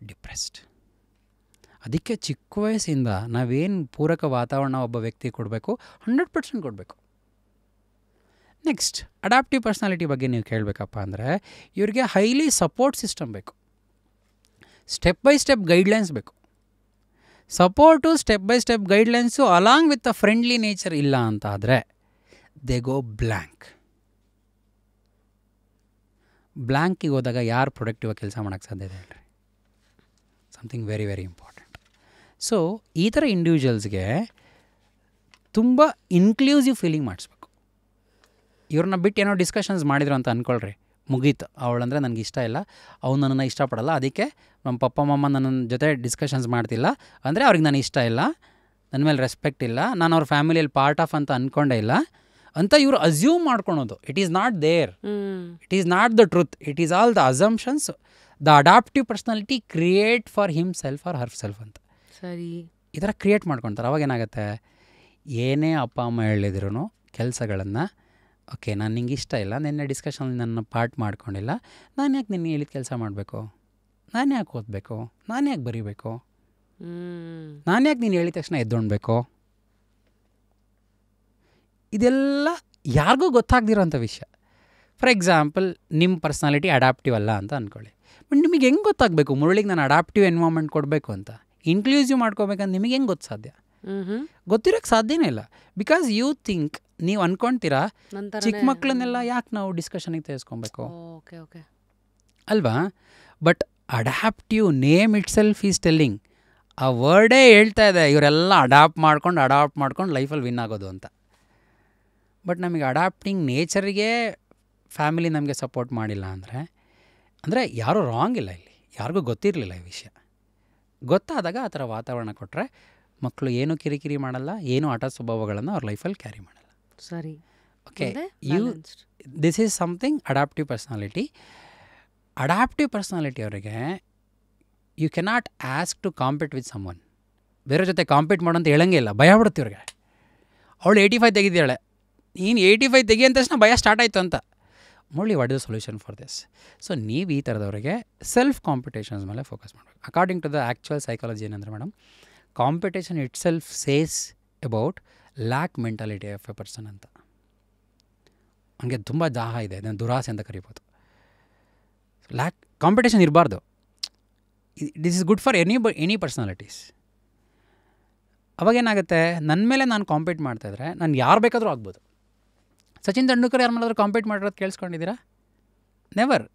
S2: depressed. ಅದಕ್ಕೆ ಚಿಕ್ಕ ವಯಸ್ಸಿಂದ ನಾವೇನು ಪೂರಕ ವಾತಾವರಣ ಒಬ್ಬ ವ್ಯಕ್ತಿ ಕೊಡಬೇಕು, 100% ಕೊಡಬೇಕು. ನೆಕ್ಸ್ಟ್, ಅಡಾಪ್ಟಿವ್ ಪರ್ಸ್ನಾಲಿಟಿ ಬಗ್ಗೆ ನೀವು ಕೇಳಬೇಕಪ್ಪ ಅಂದರೆ ಇವ್ರಿಗೆ ಹೈಲಿ ಸಪೋರ್ಟ್ ಸಿಸ್ಟಮ್ ಬೇಕು. ಸ್ಟೆಪ್ ಬೈ ಸ್ಟೆಪ್ ಗೈಡ್ಲೈನ್ಸ್ ಬೇಕು. Support, step by step guidelines along with a friendly nature ಇಲ್ಲ ಅಂತ ಆದರೆ ದೇ ಗೋ ಬ್ಲ್ಯಾಂಕ್. ಬ್ಲ್ಯಾಂಕಿಗೆ ಹೋದಾಗ ಯಾರು ಪ್ರೊಡಕ್ಟಿವ್ ಆಗಿ ಕೆಲಸ ಮಾಡೋಕ್ಕೆ ಸಾಧ್ಯ ಇದೆ ಹೇಳ್ರಿ? Something very very important. So ಈ ಥರ ಇಂಡಿವಿಜುವಲ್ಸ್ಗೆ ತುಂಬ ಇನ್ಕ್ಲೂಸಿವ್ ಫೀಲಿಂಗ್ ಮಾಡಿಸ್ಬೇಕು. ಇವ್ರನ್ನ ಬಿಟ್ಟು ಏನೋ ಡಿಸ್ಕಷನ್ಸ್ ಮಾಡಿದ್ರು ಅಂತ ಅಂದ್ಕೊಳ್ರಿ, ಮುಗೀತು. ಅವಳಂದರೆ ನನಗೆ ಇಷ್ಟ ಇಲ್ಲ, ಅವ್ನು ನನ್ನನ್ನು ಇಷ್ಟಪಡಲ್ಲ, ಅದಕ್ಕೆ ನಮ್ಮ ಪಪ್ಪ ಮಮ್ಮ ನನ್ನ ಜೊತೆ ಡಿಸ್ಕಷನ್ಸ್ ಮಾಡ್ತಿಲ್ಲ ಅಂದರೆ ಅವ್ರಿಗೆ ನನಗೆ ಇಷ್ಟ ಇಲ್ಲ, ನನ್ನ ಮೇಲೆ ರೆಸ್ಪೆಕ್ಟ್ ಇಲ್ಲ, ನಾನು ಅವ್ರ ಫ್ಯಾಮಿಲಿಯಲ್ಲಿ ಪಾರ್ಟ್ ಆಫ್ ಅಂತ ಅಂದ್ಕೊಂಡೇ ಇಲ್ಲ ಅಂತ ಇವರು ಅಸ್ಯೂಮ್ ಮಾಡ್ಕೊಳೋದು. It is not there, it is not the truth, it is all the assumptions the adaptive personality create for himself or herself ಅಂತ.
S1: ಸರಿ,
S2: ಈ ಥರ ಕ್ರಿಯೇಟ್ ಮಾಡ್ಕೊತಾರೆ. ಅವಾಗ ಏನಾಗುತ್ತೆ, ಏನೇ ಅಪ್ಪ ಅಮ್ಮ ಹೇಳಿದ್ರು ಕೆಲಸಗಳನ್ನು, ಓಕೆ ನಾನು ನಿಂಗೆ ಇಷ್ಟ ಇಲ್ಲ, ನಿನ್ನೆ ಡಿಸ್ಕಷನ್ ನನ್ನ ಪಾರ್ಟ್ ಮಾಡ್ಕೊಂಡಿಲ್ಲ, ನಾನು ಯಾಕೆ ನಿನ್ನೆ ಹೇಳಿದ ಕೆಲಸ ಮಾಡಬೇಕು, ನಾನು ಯಾಕೆ ಓದಬೇಕು, ನಾನು ಯಾಕೆ ಬರೀಬೇಕು, ನಾನು ಯಾಕೆ ನೀನು ಹೇಳಿದ ತಕ್ಷಣ ಎದ್ದೊಣ್ಬೇಕು? ಇದೆಲ್ಲ ಯಾರಿಗೂ ಗೊತ್ತಾಗ್ದಿರೋಂಥ ವಿಷಯ. ಫಾರ್ ಎಕ್ಸಾಂಪಲ್, ನಿಮ್ಮ ಪರ್ಸ್ನಾಲಿಟಿ ಅಡಾಪ್ಟಿವ್ ಅಲ್ಲ ಅಂತ ಅಂದ್ಕೊಳ್ಳಿ. ಬಟ್ ನಿಮಗೆ ಹೆಂಗೆ ಗೊತ್ತಾಗಬೇಕು ಮುರಳಿಗೆ ನಾನು ಅಡಾಪ್ಟಿವ್ ಎನ್ವೈರ್ಮೆಂಟ್ ಕೊಡಬೇಕು ಅಂತ, ಇನ್ಕ್ಲೂಸಿವ್ ಮಾಡ್ಕೋಬೇಕಂತ ನಿಮಗೆ ಹೆಂಗೆ ಗೊತ್ತು ಸಾಧ್ಯ? ಗೊತ್ತಿರೋಕ್ಕೆ ಸಾಧ್ಯನೇ ಇಲ್ಲ. ಬಿಕಾಸ್ ಯು ಥಿಂಕ್, ನೀವು ಅಂದ್ಕೊಳ್ತೀರಾ ಚಿಕ್ಕ ಮಕ್ಕಳನ್ನೆಲ್ಲ ಯಾಕೆ ನಾವು ಡಿಸ್ಕಷನಿಗೆ ತೆಗೆಸ್ಕೊಬೇಕು ಅಲ್ವಾ? But adaptive name it self is telling, ಆ ವರ್ಡೇ ಹೇಳ್ತಾ ಇದೆ ಇವರೆಲ್ಲ ಅಡಾಪ್ಟ್ ಮಾಡ್ಕೊಂಡು ಲೈಫಲ್ಲಿ ವಿನ್ ಆಗೋದು ಅಂತ. ಬಟ್ ನಮಗೆ ಅಡಾಪ್ಟಿಂಗ್ ನೇಚರಿಗೆ ಫ್ಯಾಮಿಲಿ ನಮಗೆ ಸಪೋರ್ಟ್ ಮಾಡಿಲ್ಲ ಅಂದರೆ ಯಾರೂ ರಾಂಗ್ ಇಲ್ಲ, ಇಲ್ಲಿ ಯಾರಿಗೂ ಗೊತ್ತಿರಲಿಲ್ಲ ಈ ವಿಷಯ. ಗೊತ್ತಾದಾಗ ಆ ಥರ ವಾತಾವರಣ ಕೊಟ್ಟರೆ ಮಕ್ಕಳು ಏನೂ ಕಿರಿಕಿರಿ ಮಾಡಲ್ಲ, ಏನೂ ಆಟ ಸ್ವಭಾವಗಳನ್ನು ಅವ್ರ ಲೈಫಲ್ಲಿ ಕ್ಯಾರಿ ಮಾಡಲ್ಲ.
S1: ಸರಿ,
S2: okay. This is something adaptive personality. Adaptive personality ಅವರಿಗೆ you cannot ask to compete with someone. ಬೇರೆ ಜೊತೆ ಕಾಂಪೀಟ್ ಮಾಡೋ ಅಂತ ಹೇಳಂಗೆ ಇಲ್ಲ, ಭಯ ಬಿಡುತ್ತೆ ಇವ್ರಿಗೆ. ಅವಳು 85 ತೆಗಿದ್ದಾಳೆ, ನೀನು 85 ತೆಗಿ ಅಂದ ತಕ್ಷಣ ಭಯ ಸ್ಟಾರ್ಟ್ ಆಯಿತು ಅಂತ. Murali, what is the solution for this? So ನೀವು ಈ ಥರದವರಿಗೆ ಸೆಲ್ಫ್ ಕಾಂಪಿಟೇಷನ್ಸ್ ಮೇಲೆ ಫೋಕಸ್ ಮಾಡಬೇಕು. According to the actual psychology ಏನಂದರೆ madam, competition itself says about lack mentality of a person ಅಂತ. ಹಂಗೆ ತುಂಬ ದಾಹ ಇದೆ, ಅದನ್ನು ದುರಾಸೆ ಅಂತ ಕರಿಬೋದು. ಲ್ಯಾಕ್ ಕಾಂಪಿಟೇಷನ್ ಇರಬಾರ್ದು. This is good for any personalities. ಅವಾಗೇನಾಗುತ್ತೆ, ನನ್ನ ಮೇಲೆ ನಾನು ಕಾಂಪೀಟ್ ಮಾಡ್ತಾಯಿದ್ರೆ ನಾನು ಯಾರು ಬೇಕಾದರೂ ಆಗ್ಬೋದು. ಸಚಿನ್ ತೆಂಡೂಲ್ಕರ್ ಯಾರು ಮಾಡಿದ್ರು ಕಾಂಪೀಟ್ ಮಾಡಿರೋದು ಕೇಳಿಸ್ಕೊಂಡಿದ್ದೀರಾ? ನೆವರ್.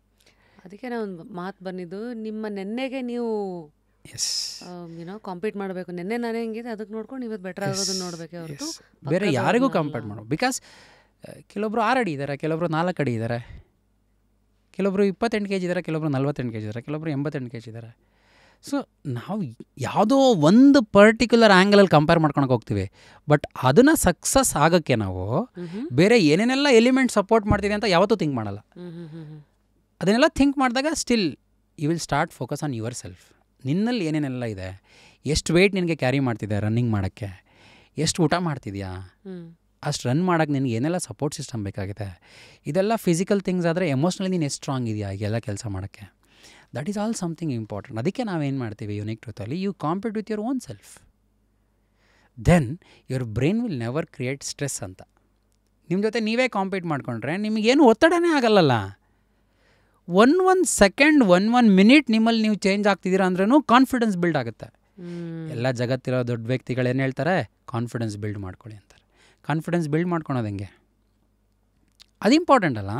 S1: ಅದಕ್ಕೆ ಒಂದು ಮಾತು ಬಂದಿದ್ದು, ನಿಮ್ಮ ನೆನ್ನೆಗೆ ನೀವು ಕಾಂಪೀಟ್ ಮಾಡಬೇಕು. ನೆನ್ನೆ ನಾನೇ ಹೆಂಗಿದೆ ಅದಕ್ಕೆ ನೋಡ್ಕೊಂಡು ಇವತ್ತು ಬೆಟರ್ ಆಗೋದನ್ನ ನೋಡಬೇಕೆ ಹೊರತು
S2: ಬೇರೆ ಯಾರಿಗೂ ಕಾಂಪೀಟ್ ಮಾಡೋ. ಬಿಕಾಸ್ ಕೆಲವೊಬ್ರು 6 ಅಡಿ ಇದ್ದಾರೆ, ಕೆಲವೊಬ್ರು 4 ಅಡಿ ಇದ್ದಾರೆ, ಕೆಲವೊಬ್ರು 28 kg ಇದ್ದಾರೆ, ಕೆಲವೊಬ್ರು 48 kg ಇದ್ದಾರೆ, ಕೆಲವೊಬ್ರು 88 kg ಇದ್ದಾರೆ. ಸೊ ನಾವು ಯಾವುದೋ ಒಂದು ಪರ್ಟಿಕ್ಯುಲರ್ ಆ್ಯಂಗಲಲ್ಲಿ ಕಂಪೇರ್ ಮಾಡ್ಕೊಳಕ್ಕೆ ಹೋಗ್ತೀವಿ. ಬಟ್ ಅದನ್ನು ಸಕ್ಸಸ್ ಆಗೋಕ್ಕೆ ನಾವು ಬೇರೆ ಏನೇನೆಲ್ಲ ಎಲಿಮೆಂಟ್ ಸಪೋರ್ಟ್ ಮಾಡ್ತೀವಿ ಅಂತ ಯಾವತ್ತೂ ಥಿಂಕ್ ಮಾಡಲ್ಲ. ಅದನ್ನೆಲ್ಲ ಥಿಂಕ್ ಮಾಡಿದಾಗ still you will start focus on yourself. ನಿನ್ನಲ್ಲಿ ಏನೇನೆಲ್ಲ ಇದೆ, ಎಷ್ಟು ವೆಯ್ಟ್ ನಿನಗೆ ಕ್ಯಾರಿ ಮಾಡ್ತಿದ್ದೆ ರನ್ನಿಂಗ್ ಮಾಡೋಕ್ಕೆ, ಎಷ್ಟು ಊಟ ಮಾಡ್ತಿದ್ಯಾ, ಅಷ್ಟು ರನ್ ಮಾಡೋಕ್ಕೆ ನಿನಗೆ ಏನೆಲ್ಲ ಸಪೋರ್ಟ್ ಸಿಸ್ಟಮ್ ಬೇಕಾಗಿದೆ, ಇದೆಲ್ಲ ಫಿಸಿಕಲ್ ಥಿಂಗ್ಸ್ ಆದರೆ ಎಮೋಷ್ನಲಿ ನೀನು ಎಷ್ಟು ಸ್ಟ್ರಾಂಗ್ ಇದೆಯಾ ಈಗೆಲ್ಲ ಕೆಲಸ ಮಾಡೋಕ್ಕೆ. That is all something important. ಅದಕ್ಕೆ ನಾವೇನು ಮಾಡ್ತೀವಿ ಯುನಿಕ್ ಟ್ರೂತಲ್ಲಿ, you compete with your own self, then your brain will never create stress ಅಂತ. ನಿಮ್ಮ ಜೊತೆ ನೀವೇ ಕಾಂಪೀಟ್ ಮಾಡಿಕೊಂಡ್ರೆ ನಿಮಗೇನು ಒತ್ತಡನೇ ಆಗಲ್ಲಲ್ಲ. ಒಂದು ಸೆಕೆಂಡ್ 1 ಮಿನಿಟ್ ನಿಮ್ಮಲ್ಲಿ ನೀವು ಚೇಂಜ್ ಆಗ್ತಿದ್ದೀರಾ ಅಂದ್ರೂ ಕಾನ್ಫಿಡೆನ್ಸ್ ಬಿಲ್ಡ್ ಆಗುತ್ತೆ. ಎಲ್ಲ ಜಗತ್ತಿರೋ ದೊಡ್ಡ ವ್ಯಕ್ತಿಗಳು ಏನು ಹೇಳ್ತಾರೆ, ಕಾನ್ಫಿಡೆನ್ಸ್ ಬಿಲ್ಡ್ ಮಾಡ್ಕೊಳ್ಳಿ ಅಂತಾರೆ. ಕಾನ್ಫಿಡೆನ್ಸ್ ಬಿಲ್ಡ್ ಮಾಡ್ಕೊಳೋದು ಹೆಂಗೆ? ಅದು ಇಂಪಾರ್ಟೆಂಟ್ ಅಲ್ಲ.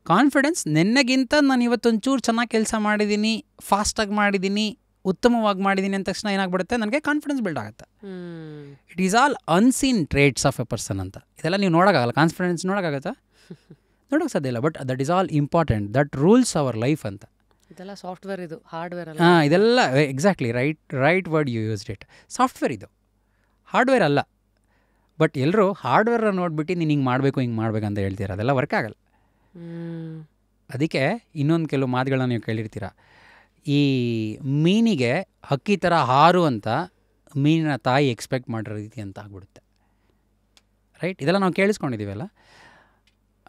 S2: ಕಾನ್ಫಿಡೆನ್ಸ್ ನಿನ್ನೆಗಿಂತ ನಾನು ಇವತ್ತೊಂಚೂರು ಚೆನ್ನಾಗಿ ಕೆಲಸ ಮಾಡಿದ್ದೀನಿ, ಫಾಸ್ಟಾಗಿ ಮಾಡಿದ್ದೀನಿ, ಉತ್ತಮವಾಗಿ ಮಾಡಿದ್ದೀನಿ ಅಂದ ತಕ್ಷಣ ಏನಾಗ್ಬಿಡುತ್ತೆ, ನನಗೆ ಕಾನ್ಫಿಡೆನ್ಸ್ ಬಿಲ್ಡ್ ಆಗುತ್ತೆ. It is all unseen traits of a person ಅಂತ. ಇದೆಲ್ಲ ನೀವು ನೋಡೋಕ್ಕಾಗಲ್ಲ. ಕಾನ್ಫಿಡೆನ್ಸ್ ನೋಡೋಕ್ಕಾಗತ್ತಾ? ನೋಡೋಕ್ಕೆ ಸಾಧ್ಯ ಇಲ್ಲ. But that is all important, that rules our life ಅಂತ.
S1: ಇದೆಲ್ಲ ಸಾಫ್ಟ್ವೇರ್, ಇದು ಹಾರ್ಡ್ವೇರ್ ಅಲ್ಲ.
S2: ಹಾಂ, ಇದೆಲ್ಲ exactly right word you used it. Software ಇದು, ಹಾರ್ಡ್ವೇರ್ ಅಲ್ಲ. ಬಟ್ ಎಲ್ಲರೂ ಹಾರ್ಡ್ವೇರ್ ನೋಡಿಬಿಟ್ಟು ನೀನು ಹಿಂಗೆ ಮಾಡಬೇಕು ಅಂತ ಹೇಳ್ತೀರ, ಅದೆಲ್ಲ ವರ್ಕ್ ಆಗಲ್ಲ. ಅದಕ್ಕೆ ಇನ್ನೊಂದು ಕೆಲವು ಮಾತುಗಳನ್ನ ನೀವು ಕೇಳಿರ್ತೀರ, ಈ ಮೀನಿಗೆ ಹಕ್ಕಿ ಥರ ಹಾರು ಅಂತ ಮೀನಿನ ತಾಯಿ ಎಕ್ಸ್ಪೆಕ್ಟ್ ಮಾಡಿರೋ ರೀತಿ ಅಂತ ಆಗ್ಬಿಡುತ್ತೆ. ರೈಟ್, ಇದೆಲ್ಲ ನಾವು ಕೇಳಿಸ್ಕೊಂಡಿದ್ದೀವಲ್ಲ.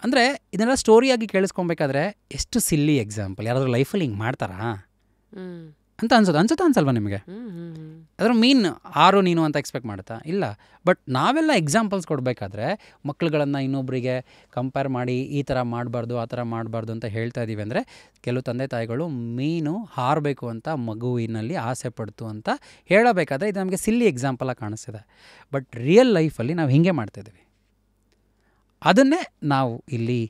S2: ಅಂದರೆ ಇದನ್ನೆಲ್ಲ ಸ್ಟೋರಿಯಾಗಿ ಕೇಳಿಸ್ಕೊಬೇಕಾದ್ರೆ ಎಷ್ಟು ಸಿಲ್ಲಿ ಎಕ್ಸಾಂಪಲ್, ಯಾರಾದರೂ ಲೈಫಲ್ಲಿ ಹಿಂಗೆ ಮಾಡ್ತಾರಾ ಅಂತ ಅನ್ಸಲ್ವಾ ನಿಮಗೆ? ಅದರ ಮೀನು ಆರು ನೀನು ಅಂತ ಎಕ್ಸ್ಪೆಕ್ಟ್ ಮಾಡುತ್ತಾ? ಇಲ್ಲ. ಬಟ್ ನಾವೆಲ್ಲ ಎಕ್ಸಾಂಪಲ್ಸ್ ಕೊಡಬೇಕಾದ್ರೆ ಮಕ್ಳುಗಳನ್ನು ಇನ್ನೊಬ್ಬರಿಗೆ ಕಂಪೇರ್ ಮಾಡಿ ಈ ಥರ ಮಾಡಬಾರ್ದು ಆ ಥರ ಮಾಡಬಾರ್ದು ಅಂತ ಹೇಳ್ತಾ ಇದ್ದೀವಿ. ಅಂದರೆ ಕೆಲವು ತಂದೆ ತಾಯಿಗಳು ಮೀನು ಹಾರಬೇಕು ಅಂತ ಮಗುವಿನಲ್ಲಿ ಆಸೆ ಪಡ್ತು ಅಂತ ಹೇಳಬೇಕಾದ್ರೆ ಇದು ನಮಗೆ ಸಿಲ್ಲಿ ಎಕ್ಸಾಂಪಲಾಗಿ ಕಾಣಿಸ್ತಿದೆ. ಬಟ್ ರಿಯಲ್ ಲೈಫಲ್ಲಿ ನಾವು ಹೀಗೆ ಮಾಡ್ತಾಯಿದ್ದೀವಿ. ಅದನ್ನೇ ನಾವು ಇಲ್ಲಿ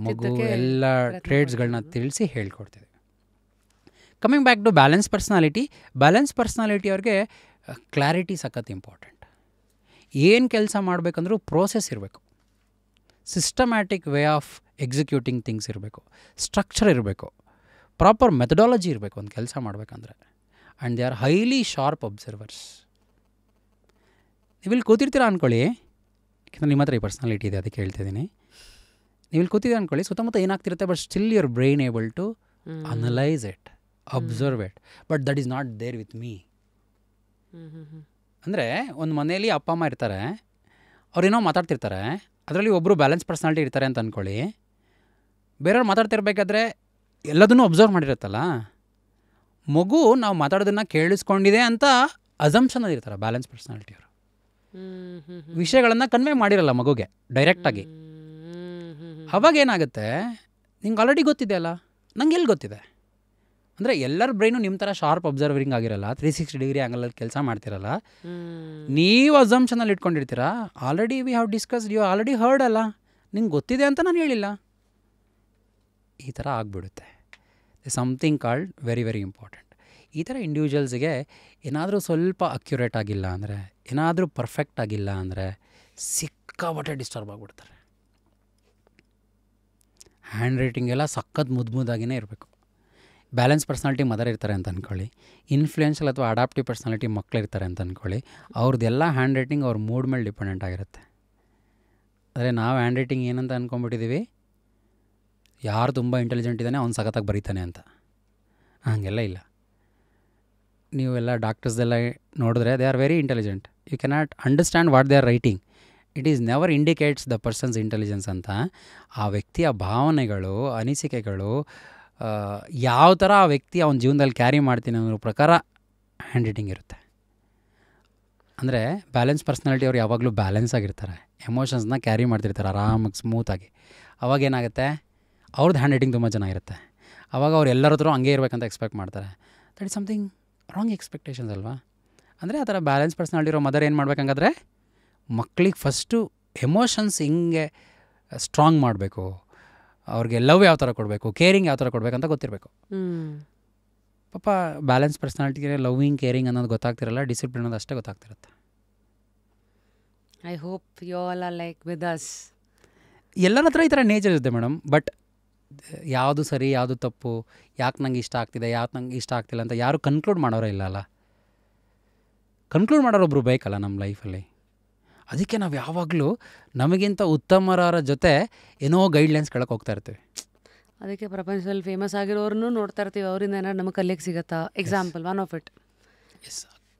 S2: ಮಗು ಎಲ್ಲ ಟ್ರೇಡ್ಸ್ಗಳನ್ನ ತಿಳಿಸಿ ಹೇಳ್ಕೊಡ್ತೀವಿ. Coming back to balance personality ಅವ್ರಿಗೆ ಕ್ಲಾರಿಟಿ ಸಖತ್ ಇಂಪಾರ್ಟೆಂಟ್. ಏನು ಕೆಲಸ ಮಾಡಬೇಕಂದ್ರೂ ಪ್ರೋಸೆಸ್ ಇರಬೇಕು, systematic way of executing things ಇರಬೇಕು, ಸ್ಟ್ರಕ್ಚರ್ ಇರಬೇಕು, ಪ್ರಾಪರ್ ಮೆಥಡಾಲಜಿ ಇರಬೇಕು ಒಂದು ಕೆಲಸ ಮಾಡಬೇಕಂದ್ರೆ. And they are highly sharp observers. ನೀವಿಲ್ಲಿ ಕೂತಿರ್ತೀರ ಅಂದ್ಕೊಳ್ಳಿ, ಯಾಕೆಂದರೆ ನಿಮ್ಮ ಹತ್ರ ಈ ಪರ್ಸ್ನಾಲಿಟಿ ಇದೆ ಅದಕ್ಕೆ ಹೇಳ್ತಿದ್ದೀನಿ. ನೀವಿಲ್ಲಿ ಕೂತಿದ್ದೀರ ಅಂದ್ಕೊಳ್ಳಿ, ಸುತ್ತಮುತ್ತ ಏನಾಗ್ತಿರುತ್ತೆ, but still your brain able to analyse it, observe it. But that is not there with me. ಅಂದರೆ ಒಂದು ಮನೆಯಲ್ಲಿ ಅಪ್ಪ ಅಮ್ಮ ಇರ್ತಾರೆ, ಅವ್ರೇನೋ ಮಾತಾಡ್ತಿರ್ತಾರೆ, ಅದರಲ್ಲಿ ಒಬ್ಬರು ಬ್ಯಾಲೆನ್ಸ್ ಪರ್ಸ್ನಾಲಿಟಿ ಇರ್ತಾರೆ ಅಂತ ಅಂದ್ಕೊಳ್ಳಿ. ಬೇರೆಯವ್ರು ಮಾತಾಡ್ತಿರ್ಬೇಕಾದ್ರೆ ಎಲ್ಲದನ್ನೂ ಅಬ್ಸರ್ವ್ ಮಾಡಿರುತ್ತಲ್ಲ, ಮಗು ನಾವು ಮಾತಾಡೋದನ್ನು ಕೇಳಿಸ್ಕೊಂಡಿದೆ ಅಂತ ಅಸಂಪ್ಷನಲ್ಲಿ ಇರ್ತಾರೆ ಬ್ಯಾಲೆನ್ಸ್ ಪರ್ಸ್ನಾಲಿಟಿಯವರು. ವಿಷಯಗಳನ್ನು ಕನ್ವೆ ಮಾಡಿರಲ್ಲ ಮಗುಗೆ ಡೈರೆಕ್ಟಾಗಿ. ಅವಾಗ ಏನಾಗುತ್ತೆ, ನಿಂಗೆ ಆಲ್ರೆಡಿ ಗೊತ್ತಿದೆ ಅಲ್ಲ, ನಂಗೆ ಎಲ್ಲಿ ಗೊತ್ತಿದೆ ಅಂದರೆ ಎಲ್ಲರ ಬ್ರೈನು ನಿಮ್ಮ ಥರ ಶಾರ್ಪ್ ಅಬ್ಸರ್ವರಿಂಗ್ ಆಗಿರಲ್ಲ, 360 ಡಿಗ್ರಿ ಆ್ಯಂಗಲಲ್ಲಿ ಕೆಲಸ ಮಾಡ್ತಿರಲ್ಲ. ನೀವು ಅಸಂಪ್ಷನಲ್ಲಿ ಇಟ್ಕೊಂಡಿರ್ತೀರಾ, already we have discussed, you already heard ಅಲ್ಲ, ನಿಂಗೆ ಗೊತ್ತಿದೆ ಅಂತ ನಾನು ಹೇಳಿಲ್ಲ. ಈ ಥರ ಆಗಿಬಿಡುತ್ತೆ. Something called very very important. ಈ ಥರ ಇಂಡಿವಿಜುವಲ್ಸ್ಗೆ ಏನಾದರೂ ಸ್ವಲ್ಪ ಅಕ್ಯುರೇಟ್ ಆಗಿಲ್ಲ ಅಂದರೆ, ಏನಾದರೂ ಪರ್ಫೆಕ್ಟ್ ಆಗಿಲ್ಲ ಅಂದರೆ ಸಿಕ್ಕಾಪಟ್ಟೆ ಡಿಸ್ಟರ್ಬ್ ಆಗಿಬಿಡ್ತಾರೆ. ಹ್ಯಾಂಡ್ ರೈಟಿಂಗ್ ಎಲ್ಲ ಸಖತ್ ಮುದ್ದಾಗಿಯೇ ಇರಬೇಕು. ಬ್ಯಾಲೆನ್ಸ್ ಪರ್ಸ್ನಾಲಿಟಿ ಮದರ್ ಇರ್ತಾರೆ ಅಂತ ಅಂದ್ಕೊಳ್ಳಿ, ಇನ್ಫ್ಲೂಯೆನ್ಷಿಯಲ್ ಅಥವಾ ಅಡಾಪ್ಟಿವ್ ಪರ್ಸ್ನಾಲಿಟಿ ಮಕ್ಕಳಿರ್ತಾರೆ ಅಂತ ಅಂದ್ಕೊಳ್ಳಿ, ಅವ್ರದ್ದೆಲ್ಲ ಹ್ಯಾಂಡ್ ರೈಟಿಂಗ್ ಅವ್ರ ಮೂಡ್ ಮೇಲೆ ಡಿಪೆಂಡೆಂಟ್ ಆಗಿರುತ್ತೆ. ಆದರೆ ನಾವು ಹ್ಯಾಂಡ್ ರೈಟಿಂಗ್ ಏನಂತ ಅಂದ್ಕೊಂಡ್ಬಿಟ್ಟಿದ್ದೀವಿ, ಯಾರು ತುಂಬ ಇಂಟೆಲಿಜೆಂಟ್ ಇದ್ದಾನೆ ಅವ್ನು ಸಖತ್ತಾಗಿ ಬರೀತಾನೆ ಅಂತ. ಹಾಗೆಲ್ಲ ಇಲ್ಲ. ನೀವೆಲ್ಲ ಡಾಕ್ಟರ್ಸ್ದೆಲ್ಲ ನೋಡಿದ್ರೆ they are very intelligent, you cannot understand what they are writing, it is never indicates the person's intelligence ಅಂತ. ಆ ವ್ಯಕ್ತಿಯ ಭಾವನೆಗಳು, ಅನಿಸಿಕೆಗಳು, ಯಾವ ಥರ ಆ ವ್ಯಕ್ತಿ ಅವನ ಜೀವನದಲ್ಲಿ ಕ್ಯಾರಿ ಮಾಡ್ತೀನಿ ಅನ್ನೋ ಪ್ರಕಾರ ಹ್ಯಾಂಡ್ ರೈಟಿಂಗ್ ಇರುತ್ತೆ. ಅಂದರೆ ಬ್ಯಾಲೆನ್ಸ್ ಪರ್ಸ್ನಾಲಿಟಿ ಅವ್ರು ಯಾವಾಗಲೂ ಬ್ಯಾಲೆನ್ಸ್ ಆಗಿರ್ತಾರೆ, ಎಮೋಷನ್ಸ್ನ ಕ್ಯಾರಿ ಮಾಡ್ತಿರ್ತಾರೆ ಆರಾಮಾಗಿ ಸ್ಮೂತಾಗಿ. ಅವಾಗೇನಾಗುತ್ತೆ, ಅವ್ರದ್ದು ಹ್ಯಾಂಡ್ ರೈಟಿಂಗ್ ತುಂಬ ಚೆನ್ನಾಗಿರುತ್ತೆ. ಆವಾಗ ಅವ್ರು ಎಲ್ಲರ ಹತ್ರ ಹಂಗೆ ಇರಬೇಕಂತ ಎಕ್ಸ್ಪೆಕ್ಟ್ ಮಾಡ್ತಾರೆ. That is something wrong expectations ಅಲ್ವಾ? ಅಂದರೆ ಆ ಥರ ಬ್ಯಾಲೆನ್ಸ್ ಪರ್ಸ್ನಾಲಿಟಿ ಇರೋ ಮದರ್ ಏನು ಮಾಡ್ಬೇಕಂಗಾದ್ರೆ, ಮಕ್ಕಳಿಗೆ ಫಸ್ಟು ಎಮೋಷನ್ಸ್ ಹಿಂಗೆ ಸ್ಟ್ರಾಂಗ್ ಮಾಡಬೇಕು, ಅವ್ರಿಗೆ ಲವ್ ಯಾವ ಥರ ಕೊಡಬೇಕು, ಕೇರಿಂಗ್ ಯಾವ ಥರ ಕೊಡಬೇಕಂತ ಗೊತ್ತಿರಬೇಕು. ಪಾಪ ಬ್ಯಾಲೆನ್ಸ್ ಪರ್ಸ್ನಾಲಿಟಿಗೆ ಲವ್ವಿಂಗ್, ಕೇರಿಂಗ್ ಅನ್ನೋದು ಗೊತ್ತಾಗ್ತಿರಲ್ಲ, ಡಿಸಿಪ್ಲಿನ್ ಅನ್ನೋದು ಅಷ್ಟೇ ಗೊತ್ತಾಗ್ತಿರುತ್ತೆ.
S1: I hope you all are like with us.
S2: ಎಲ್ಲರ ಹತ್ರ ಈ ಥರ ನೇಚರ್ ಇರುತ್ತೆ ಮೇಡಮ್. ಬಟ್ ಯಾವುದು ಸರಿ ಯಾವುದು ತಪ್ಪು, ಯಾಕೆ ನಂಗೆ ಇಷ್ಟ ಆಗ್ತಿದೆ, ಯಾಕೆ ನಂಗೆ ಇಷ್ಟ ಆಗ್ತಿಲ್ಲ ಅಂತ ಯಾರು ಕನ್ಕ್ಲೂಡ್ ಮಾಡೋರೇ ಇಲ್ಲ ಅಲ್ಲ. ಕನ್ಕ್ಲೂಡ್ ಮಾಡೋರೊಬ್ಬರು ಬೇಕಲ್ಲ ನಮ್ಮ ಲೈಫಲ್ಲಿ. ಅದಕ್ಕೆ ನಾವು ಯಾವಾಗಲೂ ನಮಗಿಂತ ಉತ್ತಮರ ಜೊತೆ ಏನೋ ಗೈಡ್ಲೈನ್ಸ್ ಕೆಳಕ್ಕೆ ಹೋಗ್ತಾ ಇರ್ತೀವಿ.
S1: ಅದಕ್ಕೆ ಪ್ರಪಂಚದಲ್ಲಿ ಫೇಮಸ್ ಆಗಿರೋರನ್ನೂ ನೋಡ್ತಾ ಇರ್ತೀವಿ, ಅವರಿಂದ ಏನಾದ್ರು ನಮಗೆ ಕಲಿಯಕ್ಕೆ ಸಿಗುತ್ತಾ? Example one of it.
S2: Yes,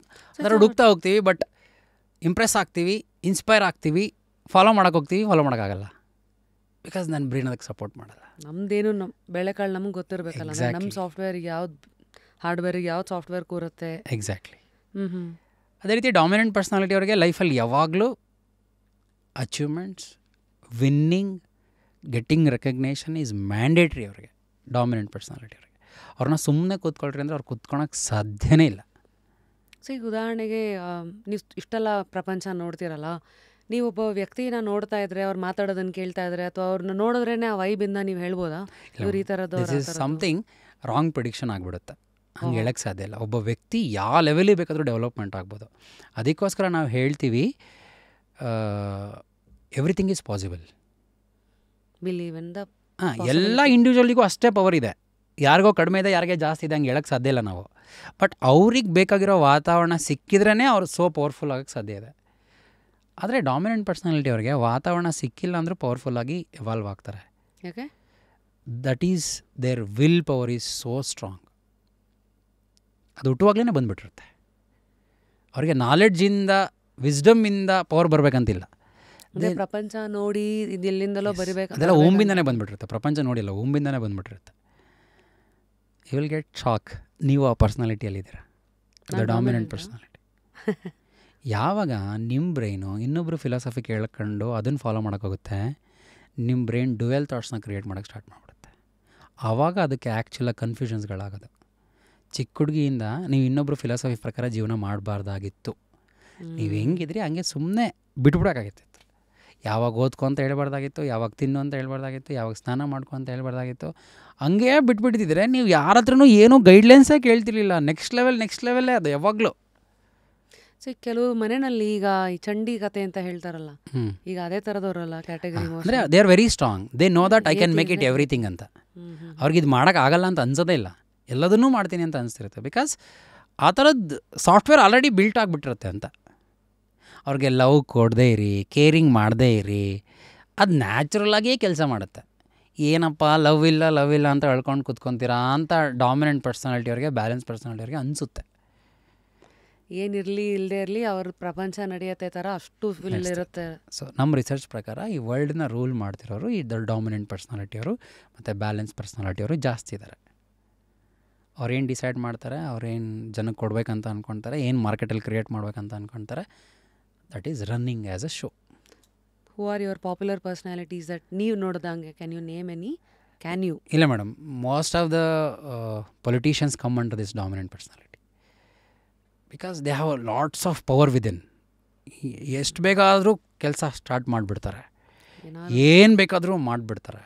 S2: ಅದರ ಹುಡುಕ್ತಾ ಹೋಗ್ತೀವಿ, ಬಟ್ ಇಂಪ್ರೆಸ್ ಆಗ್ತೀವಿ, ಇನ್ಸ್ಪೈರ್ ಆಗ್ತೀವಿ, ಫಾಲೋ ಮಾಡೋಕೆ ಹೋಗ್ತೀವಿ, ಫಾಲೋ ಮಾಡೋಕ್ಕಾಗಲ್ಲ. ಬಿಕಾಸ್ ನನ್ನ ಬ್ರೈನ್ ಅದಕ್ಕೆ ಸಪೋರ್ಟ್ ಮಾಡಲ್ಲ.
S1: ನಮ್ಮದೇನು ಬೆಳೆಕಾಳು ನಮಗೆ ಗೊತ್ತಿರಬೇಕಲ್ಲ, ನಮ್ಮ ಸಾಫ್ಟ್ವೇರಿಗೆ ಯಾವ್ದು, ಹಾರ್ಡ್ವೇರಿಗೆ ಯಾವ್ದು ಸಾಫ್ಟ್ವೇರ್ ಕೂರುತ್ತೆ.
S2: ಎಕ್ಸಾಕ್ಟ್ಲಿ. ಅದೇ ರೀತಿ ಡಾಮಿನೆಂಟ್ ಪರ್ಸ್ನಾಲಿಟಿ ಅವರಿಗೆ ಲೈಫಲ್ಲಿ ಯಾವಾಗಲೂ achievements, winning, getting recognition is mandatory ಅವರಿಗೆ. ಡಾಮಿನೆಂಟ್ ಪರ್ಸ್ನಾಲಿಟಿ ಅವರಿಗೆ ಅವ್ರನ್ನ ಸುಮ್ಮನೆ ಕೂತ್ಕೊಳ್ರಿ ಅಂದರೆ ಅವ್ರು ಕೂತ್ಕೊಳಕ್ಕೆ ಸಾಧ್ಯನೇ ಇಲ್ಲ.
S1: ಸೊ ಈಗ ಉದಾಹರಣೆಗೆ ನೀವು ಇಷ್ಟೆಲ್ಲ ಪ್ರಪಂಚ ನೋಡ್ತೀರಲ್ಲ, ನೀವೊಬ್ಬ ವ್ಯಕ್ತಿನ ನೋಡ್ತಾ ಇದ್ರೆ, ಅವ್ರು ಮಾತಾಡೋದನ್ನು ಕೇಳ್ತಾ ಇದ್ರೆ, ಅಥವಾ ಅವ್ರನ್ನ ನೋಡಿದ್ರೇ ಆ ವೈಬಿಂದ ನೀವು ಹೇಳ್ಬೋದಾ ಇವ್ರು ಈ ಥರದ್ದು?
S2: This is something wrong prediction ಆಗಿಬಿಡುತ್ತೆ. ಹಂಗೆ ಹೇಳಕ್ಕೆ ಸಾಧ್ಯ ಇಲ್ಲ. ಒಬ್ಬ ವ್ಯಕ್ತಿ ಯಾವ ಲೆವೆಲಿಗೆ ಬೇಕಾದರೂ ಡೆವಲಪ್ಮೆಂಟ್ ಆಗ್ಬೋದು. ಅದಕ್ಕೋಸ್ಕರ ನಾವು ಹೇಳ್ತೀವಿ everything is possible.
S1: Believe in the
S2: ಎಲ್ಲ ಇಂಡಿವಿಜುವಲಿಗೂ ಅಷ್ಟೇ ಪವರ್ ಇದೆ. ಯಾರಿಗೋ ಕಡಿಮೆ ಇದೆ, ಯಾರಿಗೆ ಜಾಸ್ತಿ ಇದೆ ಹಂಗೆ ಹೇಳೋಕ್ಕೆ ಸಾಧ್ಯ ಇಲ್ಲ ನಾವು. ಬಟ್ ಅವ್ರಿಗೆ ಬೇಕಾಗಿರೋ ವಾತಾವರಣ ಸಿಕ್ಕಿದ್ರೇ ಅವ್ರು ಸೋ ಪವರ್ಫುಲ್ ಆಗೋಕ್ಕೆ ಸಾಧ್ಯ ಇದೆ. ಆದರೆ ಡಾಮಿನೆಂಟ್ ಪರ್ಸ್ನಾಲಿಟಿ ಅವ್ರಿಗೆ ವಾತಾವರಣ ಸಿಕ್ಕಿಲ್ಲ ಅಂದರೂ ಪವರ್ಫುಲ್ಲಾಗಿ ಎವಾಲ್ವ್ ಆಗ್ತಾರೆ.
S1: ಯಾಕೆ?
S2: That is their will power is so strong. ಅದು ಹುಟ್ಟುವಾಗಲೇ ಬಂದುಬಿಟ್ಟಿರುತ್ತೆ ಅವ್ರಿಗೆ. ನಾಲೆಡ್ಜಿಂದ ವಿಸ್ಡಮಿಂದ ಪವರ್ ಬರಬೇಕಂತಿಲ್ಲ.
S1: ಪ್ರಪಂಚ ನೋಡಿ ಇದೆಲ್ಲಿಂದಲೋ ಬರಬೇಕು,
S2: ಅದೆಲ್ಲ ಓಂಬಿಂದನೇ ಬಂದುಬಿಟ್ಟಿರುತ್ತೆ. ಪ್ರಪಂಚ ನೋಡಿಲ್ಲ, ಓಂಬಿಂದನೇ ಬಂದುಬಿಟ್ಟಿರುತ್ತೆ. You will get shock. ನೀವು ಆ ಪರ್ಸ್ನಾಲಿಟಿಯಲ್ಲಿದ್ದೀರ, ದ ಡಾಮಿನೆಂಟ್ ಪರ್ಸ್ನಾಲಿಟಿ. ಯಾವಾಗ ನಿಮ್ಮ ಬ್ರೈನು ಇನ್ನೊಬ್ಬರು ಫಿಲಾಸಫಿ ಕೇಳ್ಕೊಂಡು ಅದನ್ನು ಫಾಲೋ ಮಾಡೋಕ್ಕೋಗುತ್ತೆ, ನಿಮ್ಮ ಬ್ರೈನ್ ಡ್ಯುಯಲ್ ಥಾಟ್ಸ್ನ ಕ್ರಿಯೇಟ್ ಮಾಡೋಕ್ಕೆ ಸ್ಟಾರ್ಟ್ ಮಾಡಿಬಿಡುತ್ತೆ. ಆವಾಗ ಅದಕ್ಕೆ ಆ್ಯಕ್ಚುಲಾಗಿ ಕನ್ಫ್ಯೂಷನ್ಸ್ಗಳಾಗೋದು. ಚಿಕ್ಕ ಹುಡುಗಿಯಿಂದ ನೀವು ಇನ್ನೊಬ್ಬರು ಫಿಲಾಸಫಿ ಪ್ರಕಾರ ಜೀವನ ಮಾಡಬಾರ್ದಾಗಿತ್ತು. ನೀವು ಹೆಂಗಿದ್ರಿ ಹಂಗೆ ಸುಮ್ಮನೆ ಬಿಟ್ಬಿಡೋಕ್ಕಾಗಿತ್ತು. ಯಾವಾಗ ಓದ್ಕೊ ಅಂತ ಹೇಳ್ಬಾರ್ದಾಗಿತ್ತು, ಯಾವಾಗ ತಿನ್ನು ಅಂತ ಹೇಳ್ಬಾರ್ದಾಗಿತ್ತು, ಯಾವಾಗ ಸ್ನಾನ ಮಾಡ್ಕೊ ಅಂತ ಹೇಳ್ಬಾರ್ದಾಗಿತ್ತು. ಹಂಗೆ ಬಿಟ್ಬಿಟ್ಟಿದ್ರೆ ನೀವು ಯಾರ ಹತ್ರನೂ ಏನೂ ಗೈಡ್ಲೈನ್ಸೇ ಕೇಳ್ತಿರ್ಲಿಲ್ಲ. ನೆಕ್ಸ್ಟ್ ಲೆವೆಲ್ಲೇ ಅದು ಯಾವಾಗಲೂ.
S1: ಸೊ ಕೆಲವು ಮನೆಯಲ್ಲಿ ಈಗ ಈ ಚಂಡಿ ಕತೆ ಅಂತ ಹೇಳ್ತಾರಲ್ಲ, ಈಗ ಅದೇ ಥರದವರಲ್ಲ ಕ್ಯಾಟಗರಿ.
S2: ಅಂದರೆ they are very strong. They know that I can make it everything ಅಂತ. ಅವ್ರಿಗೆ ಇದು ಮಾಡೋಕ್ಕಾಗಲ್ಲ ಅಂತ ಅನ್ಸೋದೇ ಇಲ್ಲ, ಎಲ್ಲದನ್ನೂ ಮಾಡ್ತೀನಿ ಅಂತ ಅನಿಸ್ತಿರುತ್ತೆ. ಬಿಕಾಸ್ ಆ ಥರದ್ದು ಸಾಫ್ಟ್ವೇರ್ ಆಲ್ರೆಡಿ ಬಿಲ್ಟ್ ಆಗಿಬಿಟ್ಟಿರುತ್ತೆ ಅಂತ. ಅವ್ರಿಗೆ ಲವ್ ಕೊಡದೇ ಇರಿ, ಕೇರಿಂಗ್ ಮಾಡದೇ ಇರಿ, ಅದು ನ್ಯಾಚುರಲಾಗಿಯೇ ಕೆಲಸ ಮಾಡುತ್ತೆ. ಏನಪ್ಪ ಲವ್ ಇಲ್ಲ ಅಂತ ಹೇಳ್ಕೊಂಡು ಕೂತ್ಕೊತೀರಾ ಅಂತ ಡಾಮಿನೆಂಟ್ ಪರ್ಸನಾಲಿಟಿ ಅವ್ರಿಗೆ, ಬ್ಯಾಲೆನ್ಸ್ ಪರ್ಸನಾಲಿಟಿ ಅವ್ರಿಗೆ ಅನಿಸುತ್ತೆ.
S1: ಏನಿರಲಿ ಇಲ್ಲದೆ ಇರಲಿ ಅವ್ರ ಪ್ರಪಂಚ ನಡೆಯತ್ತೆ ಥರ ಅಷ್ಟು ಫಿಲ್ ಇರುತ್ತೆ.
S2: ಸೊ ನಮ್ಮ ರಿಸರ್ಚ್ ಪ್ರಕಾರ ಈ ವರ್ಲ್ಡನ್ನ ರೂಲ್ ಮಾಡ್ತಿರೋರು ಈ ಡಾಮಿನೆಂಟ್ ಪರ್ಸನಾಲಿಟಿಯವರು ಮತ್ತು ಬ್ಯಾಲೆನ್ಸ್ ಪರ್ಸನಾಲಿಟಿಯವರು ಜಾಸ್ತಿ ಇದ್ದಾರೆ. ಅವ್ರೇನು ಡಿಸೈಡ್ ಮಾಡ್ತಾರೆ, ಅವ್ರೇನು ಜನಕ್ಕೆ ಕೊಡಬೇಕಂತ ಅಂದ್ಕೊಳ್ತಾರೆ, ಏನು ಮಾರ್ಕೆಟಲ್ಲಿ ಕ್ರಿಯೇಟ್ ಮಾಡ್ಬೇಕಂತ ಅಂದ್ಕೊಳ್ತಾರೆ, that is running as a show.
S1: Who are your popular personalities that ನೀವು ನೋಡ್ದಂಗೆ? Can you name any? Can you?
S2: ಇಲ್ಲ madam, most of the politicians come under this dominant personality because they have lots of power within. ಎಷ್ಟು ಬೇಕಾದರೂ ಕೆಲಸ ಸ್ಟಾರ್ಟ್ ಮಾಡಿಬಿಡ್ತಾರೆ, ಏನು ಬೇಕಾದರೂ ಮಾಡಿಬಿಡ್ತಾರೆ.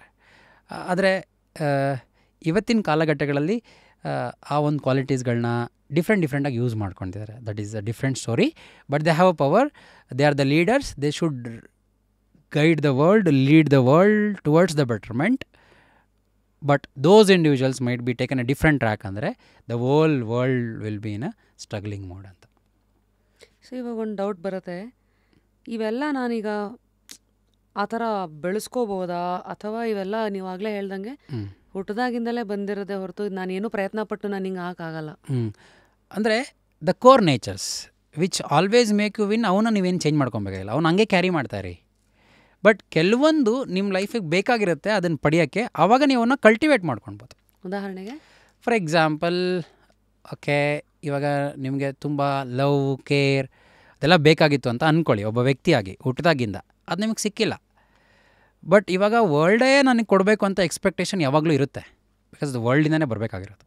S2: ಆದರೆ ಇವತ್ತಿನ ಕಾಲಘಟ್ಟಗಳಲ್ಲಿ ಆ ಒಂದು ಕ್ವಾಲಿಟೀಸ್ಗಳನ್ನ ಡಿಫ್ರೆಂಟಾಗಿ ಯೂಸ್ ಮಾಡ್ಕೊತಿದ್ದಾರೆ. That is a different story. But they have a power, they are the leaders, they should guide the world, lead the world towards the betterment. But those individuals might be taken a different track. ಅಂದರೆ the whole world will be in a struggling mode ಅಂತ.
S1: ಸೊ ಇವಾಗ ಒಂದು ಡೌಟ್ ಬರುತ್ತೆ, ಇವೆಲ್ಲ ನಾನೀಗ ಆ ಥರ ಬೆಳೆಸ್ಕೋಬೋದಾ, ಅಥವಾ ಇವೆಲ್ಲ ನೀವಾಗಲೇ ಹೇಳ್ದಂಗೆ ಹುಟ್ಟದಾಗಿಂದಲೇ ಬಂದಿರೋದೇ ಹೊರತು ನಾನೇನು ಪ್ರಯತ್ನ ಪಟ್ಟು ನಾನು ಹಿಂಗೆ ಹಾಕಾಗಲ್ಲ?
S2: ಅಂದರೆ the core natures which always make you win, ಅವನ್ನ ನೀವೇನು ಚೇಂಜ್ ಮಾಡ್ಕೊಬೇಕಾಗಿಲ್ಲ, ಅವ್ನು ಹಂಗೆ ಕ್ಯಾರಿ ಮಾಡ್ತಾಯಿರಿ. ಬಟ್ ಕೆಲವೊಂದು ನಿಮ್ಮ ಲೈಫಿಗೆ ಬೇಕಾಗಿರುತ್ತೆ, ಅದನ್ನು ಪಡೆಯೋಕ್ಕೆ ಆವಾಗ ನೀವು ಅವನ್ನ ಕಲ್ಟಿವೇಟ್ ಮಾಡ್ಕೊಳ್ಬೋದು.
S1: ಉದಾಹರಣೆಗೆ
S2: ಫಾರ್ ಎಕ್ಸಾಂಪಲ್, ಓಕೆ, ಇವಾಗ ನಿಮಗೆ ತುಂಬ ಲವ್, ಕೇರ್ ಅದೆಲ್ಲ ಬೇಕಾಗಿತ್ತು ಅಂತ ಅಂದ್ಕೊಳ್ಳಿ, ಒಬ್ಬ ವ್ಯಕ್ತಿಯಾಗಿ ಹುಟ್ಟಿದಾಗಿಂದ. ಅದು ನಿಮಗೆ ಸಿಕ್ಕಿಲ್ಲ. ಬಟ್ ಇವಾಗ ವರ್ಲ್ಡೇ ನನಗೆ ಕೊಡಬೇಕು ಅಂತ ಎಕ್ಸ್ಪೆಕ್ಟೇಷನ್ ಯಾವಾಗಲೂ ಇರುತ್ತೆ, ಬಿಕಾಸ್ ಅದು ವರ್ಲ್ಡಿಂದನೇ ಬರಬೇಕಾಗಿರೋದು.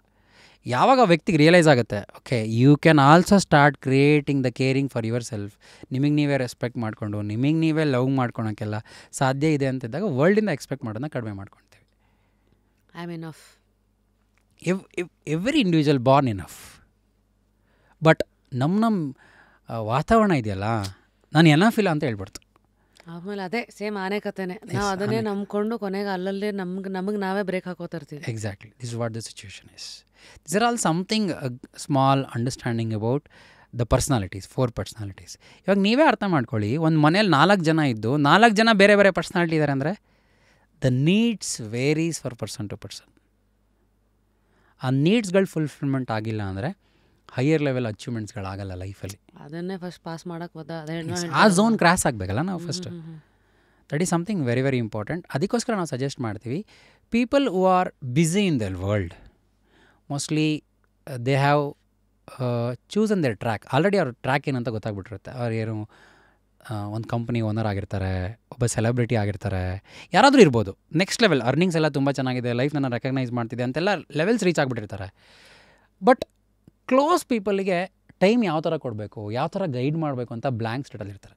S2: ಯಾವಾಗ ಆ ವ್ಯಕ್ತಿಗೆ ರಿಯಲೈಸ್ ಆಗುತ್ತೆ, okay you can also start creating the caring for yourself, ನಿಮಗೆ ನೀವೇ ರೆಸ್ಪೆಕ್ಟ್ ಮಾಡಿಕೊಂಡು ನಿಮಗೆ ನೀವೇ ಲವ್ ಮಾಡ್ಕೊಳೋಕ್ಕೆಲ್ಲ ಸಾಧ್ಯ ಇದೆ ಅಂತಿದ್ದಾಗ ವರ್ಲ್ಡಿಂದ ಎಕ್ಸ್ಪೆಕ್ಟ್ ಮಾಡೋದನ್ನ ಕಡಿಮೆ ಮಾಡ್ಕೊಳ್ತೀವಿ.
S1: I am enough.
S2: Every individual Born enough. But ನಮ್ಮ ವಾತಾವರಣ ಇದೆಯಲ್ಲ, ನಾನು ಎನಫ್ ಇಲ್ಲ ಅಂತ ಹೇಳ್ಬಿಡ್ತು.
S1: ಆಮೇಲೆ ಅದೇ ಸೇಮ್ ಆನೆ ಕತೆನೆ, ನಾವು ಅದನ್ನೇ ನಂಬ್ಕೊಂಡು ಕೊನೆಗೆ ಅಲ್ಲಲ್ಲೇ ನಮಗೆ ನಾವೇ ಬ್ರೇಕ್ ಹಾಕೋತಿರ್ತೀವಿ.
S2: Exactly, this is what the situation is. This are all something small understanding about the personalities, 4 personalities. ಇವಾಗ ನೀವೇ ಅರ್ಥ ಮಾಡ್ಕೊಳ್ಳಿ, ಒಂದು ಮನೇಲಿ 4 ಜನ ಇದ್ದು 4 ಜನ ಬೇರೆ ಬೇರೆ ಪರ್ಸ್ನಾಲಿಟಿ ಇದ್ದಾರೆ ಅಂದರೆ the needs varies for person to person. ಆ ನೀಡ್ಸ್ಗಳು ಫುಲ್ಫಿಲ್ಮೆಂಟ್ ಆಗಿಲ್ಲ ಅಂದರೆ ಹೈಯರ್ ಲೆವೆಲ್ ಅಚೀವ್ಮೆಂಟ್ಸ್ಗಳಾಗಲ್ಲ ಲೈಫಲ್ಲಿ.
S1: ಅದನ್ನೇ ಫಸ್ಟ್ ಪಾಸ್ ಮಾಡೋಕ್ಕೆ
S2: ಆ ಝೋನ್ ಕ್ರಾಸ್ ಆಗಬೇಕಲ್ಲ ನಾವು first. That is something very very important. ಅದಕ್ಕೋಸ್ಕರ ನಾವು ಸಜೆಸ್ಟ್ ಮಾಡ್ತೀವಿ, people who are busy in their world, mostly they have chosen their track. Already ಅವ್ರ ಟ್ರ್ಯಾಕ್ ಏನಂತ ಗೊತ್ತಾಗ್ಬಿಟ್ಟಿರುತ್ತೆ. ಅವ್ರು ಏನು ಒಂದು ಕಂಪ್ನಿ ಓನರ್ ಆಗಿರ್ತಾರೆ, ಒಬ್ಬ ಸೆಲೆಬ್ರಿಟಿ ಆಗಿರ್ತಾರೆ, ಯಾರಾದರೂ ಇರ್ಬೋದು. ನೆಕ್ಸ್ಟ್ ಲೆವೆಲ್ ಅರ್ನಿಂಗ್ಸ್ ಎಲ್ಲ ತುಂಬ ಚೆನ್ನಾಗಿದೆ, ಲೈಫ್ ನನ್ನ ರೆಕಗ್ನೈಸ್ ಮಾಡ್ತಿದೆ ಅಂತೆಲ್ಲ ಲೆವೆಲ್ಸ್ ರೀಚ್ ಆಗಿಬಿಟ್ಟಿರ್ತಾರೆ. ಬಟ್ ಕ್ಲೋಸ್ ಪೀಪಲ್ಗೆ ಟೈಮ್ ಯಾವ ಥರ ಕೊಡಬೇಕು, ಯಾವ ಥರ ಗೈಡ್ ಮಾಡಬೇಕು ಅಂತ ಬ್ಲ್ಯಾಂಕ್ ಸ್ಟೇಟಲ್ಲಿರ್ತಾರೆ.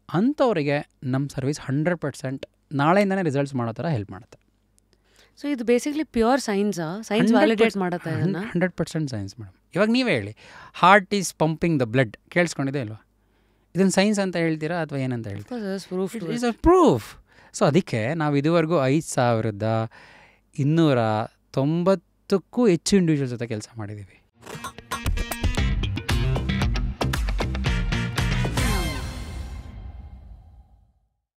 S2: ಅಂಥವರಿಗೆ ನಮ್ಮ ಸರ್ವಿಸ್ 100% ನಾಳೆಯಿಂದನೇ ರಿಸಲ್ಟ್ಸ್ ಮಾಡೋ ಥರ ಹೆಲ್ಪ್ ಮಾಡುತ್ತೆ.
S1: ಸೊ ಇದು ಬೇಸಿಕ್ಲಿ ಪ್ಯೂರ್ ಸೈನ್ಸ್ ವ್ಯಾಲಿಡೇಟ್ ಮಾಡುತ್ತೆ.
S2: 100% ಸೈನ್ಸ್ ಮೇಡಮ್. ಇವಾಗ ನೀವೇ ಹೇಳಿ, heart is pumping the blood, ಕೇಳಿಸ್ಕೊಂಡಿದೆ ಇಲ್ವಾ? ಇದನ್ನು ಸೈನ್ಸ್ ಅಂತ ಹೇಳ್ತೀರಾ ಅಥವಾ ಏನಂತ ಹೇಳ್ತೀರಾ? It's a proof. ಸೊ ಅದಕ್ಕೆ ನಾವು ಇದುವರೆಗೂ 5220 90ಕ್ಕೂ ಹೆಚ್ಚು ಇಂಡಿವಿಜುವಲ್ ಜೊತೆ ಕೆಲಸ ಮಾಡಿದ್ದೀವಿ.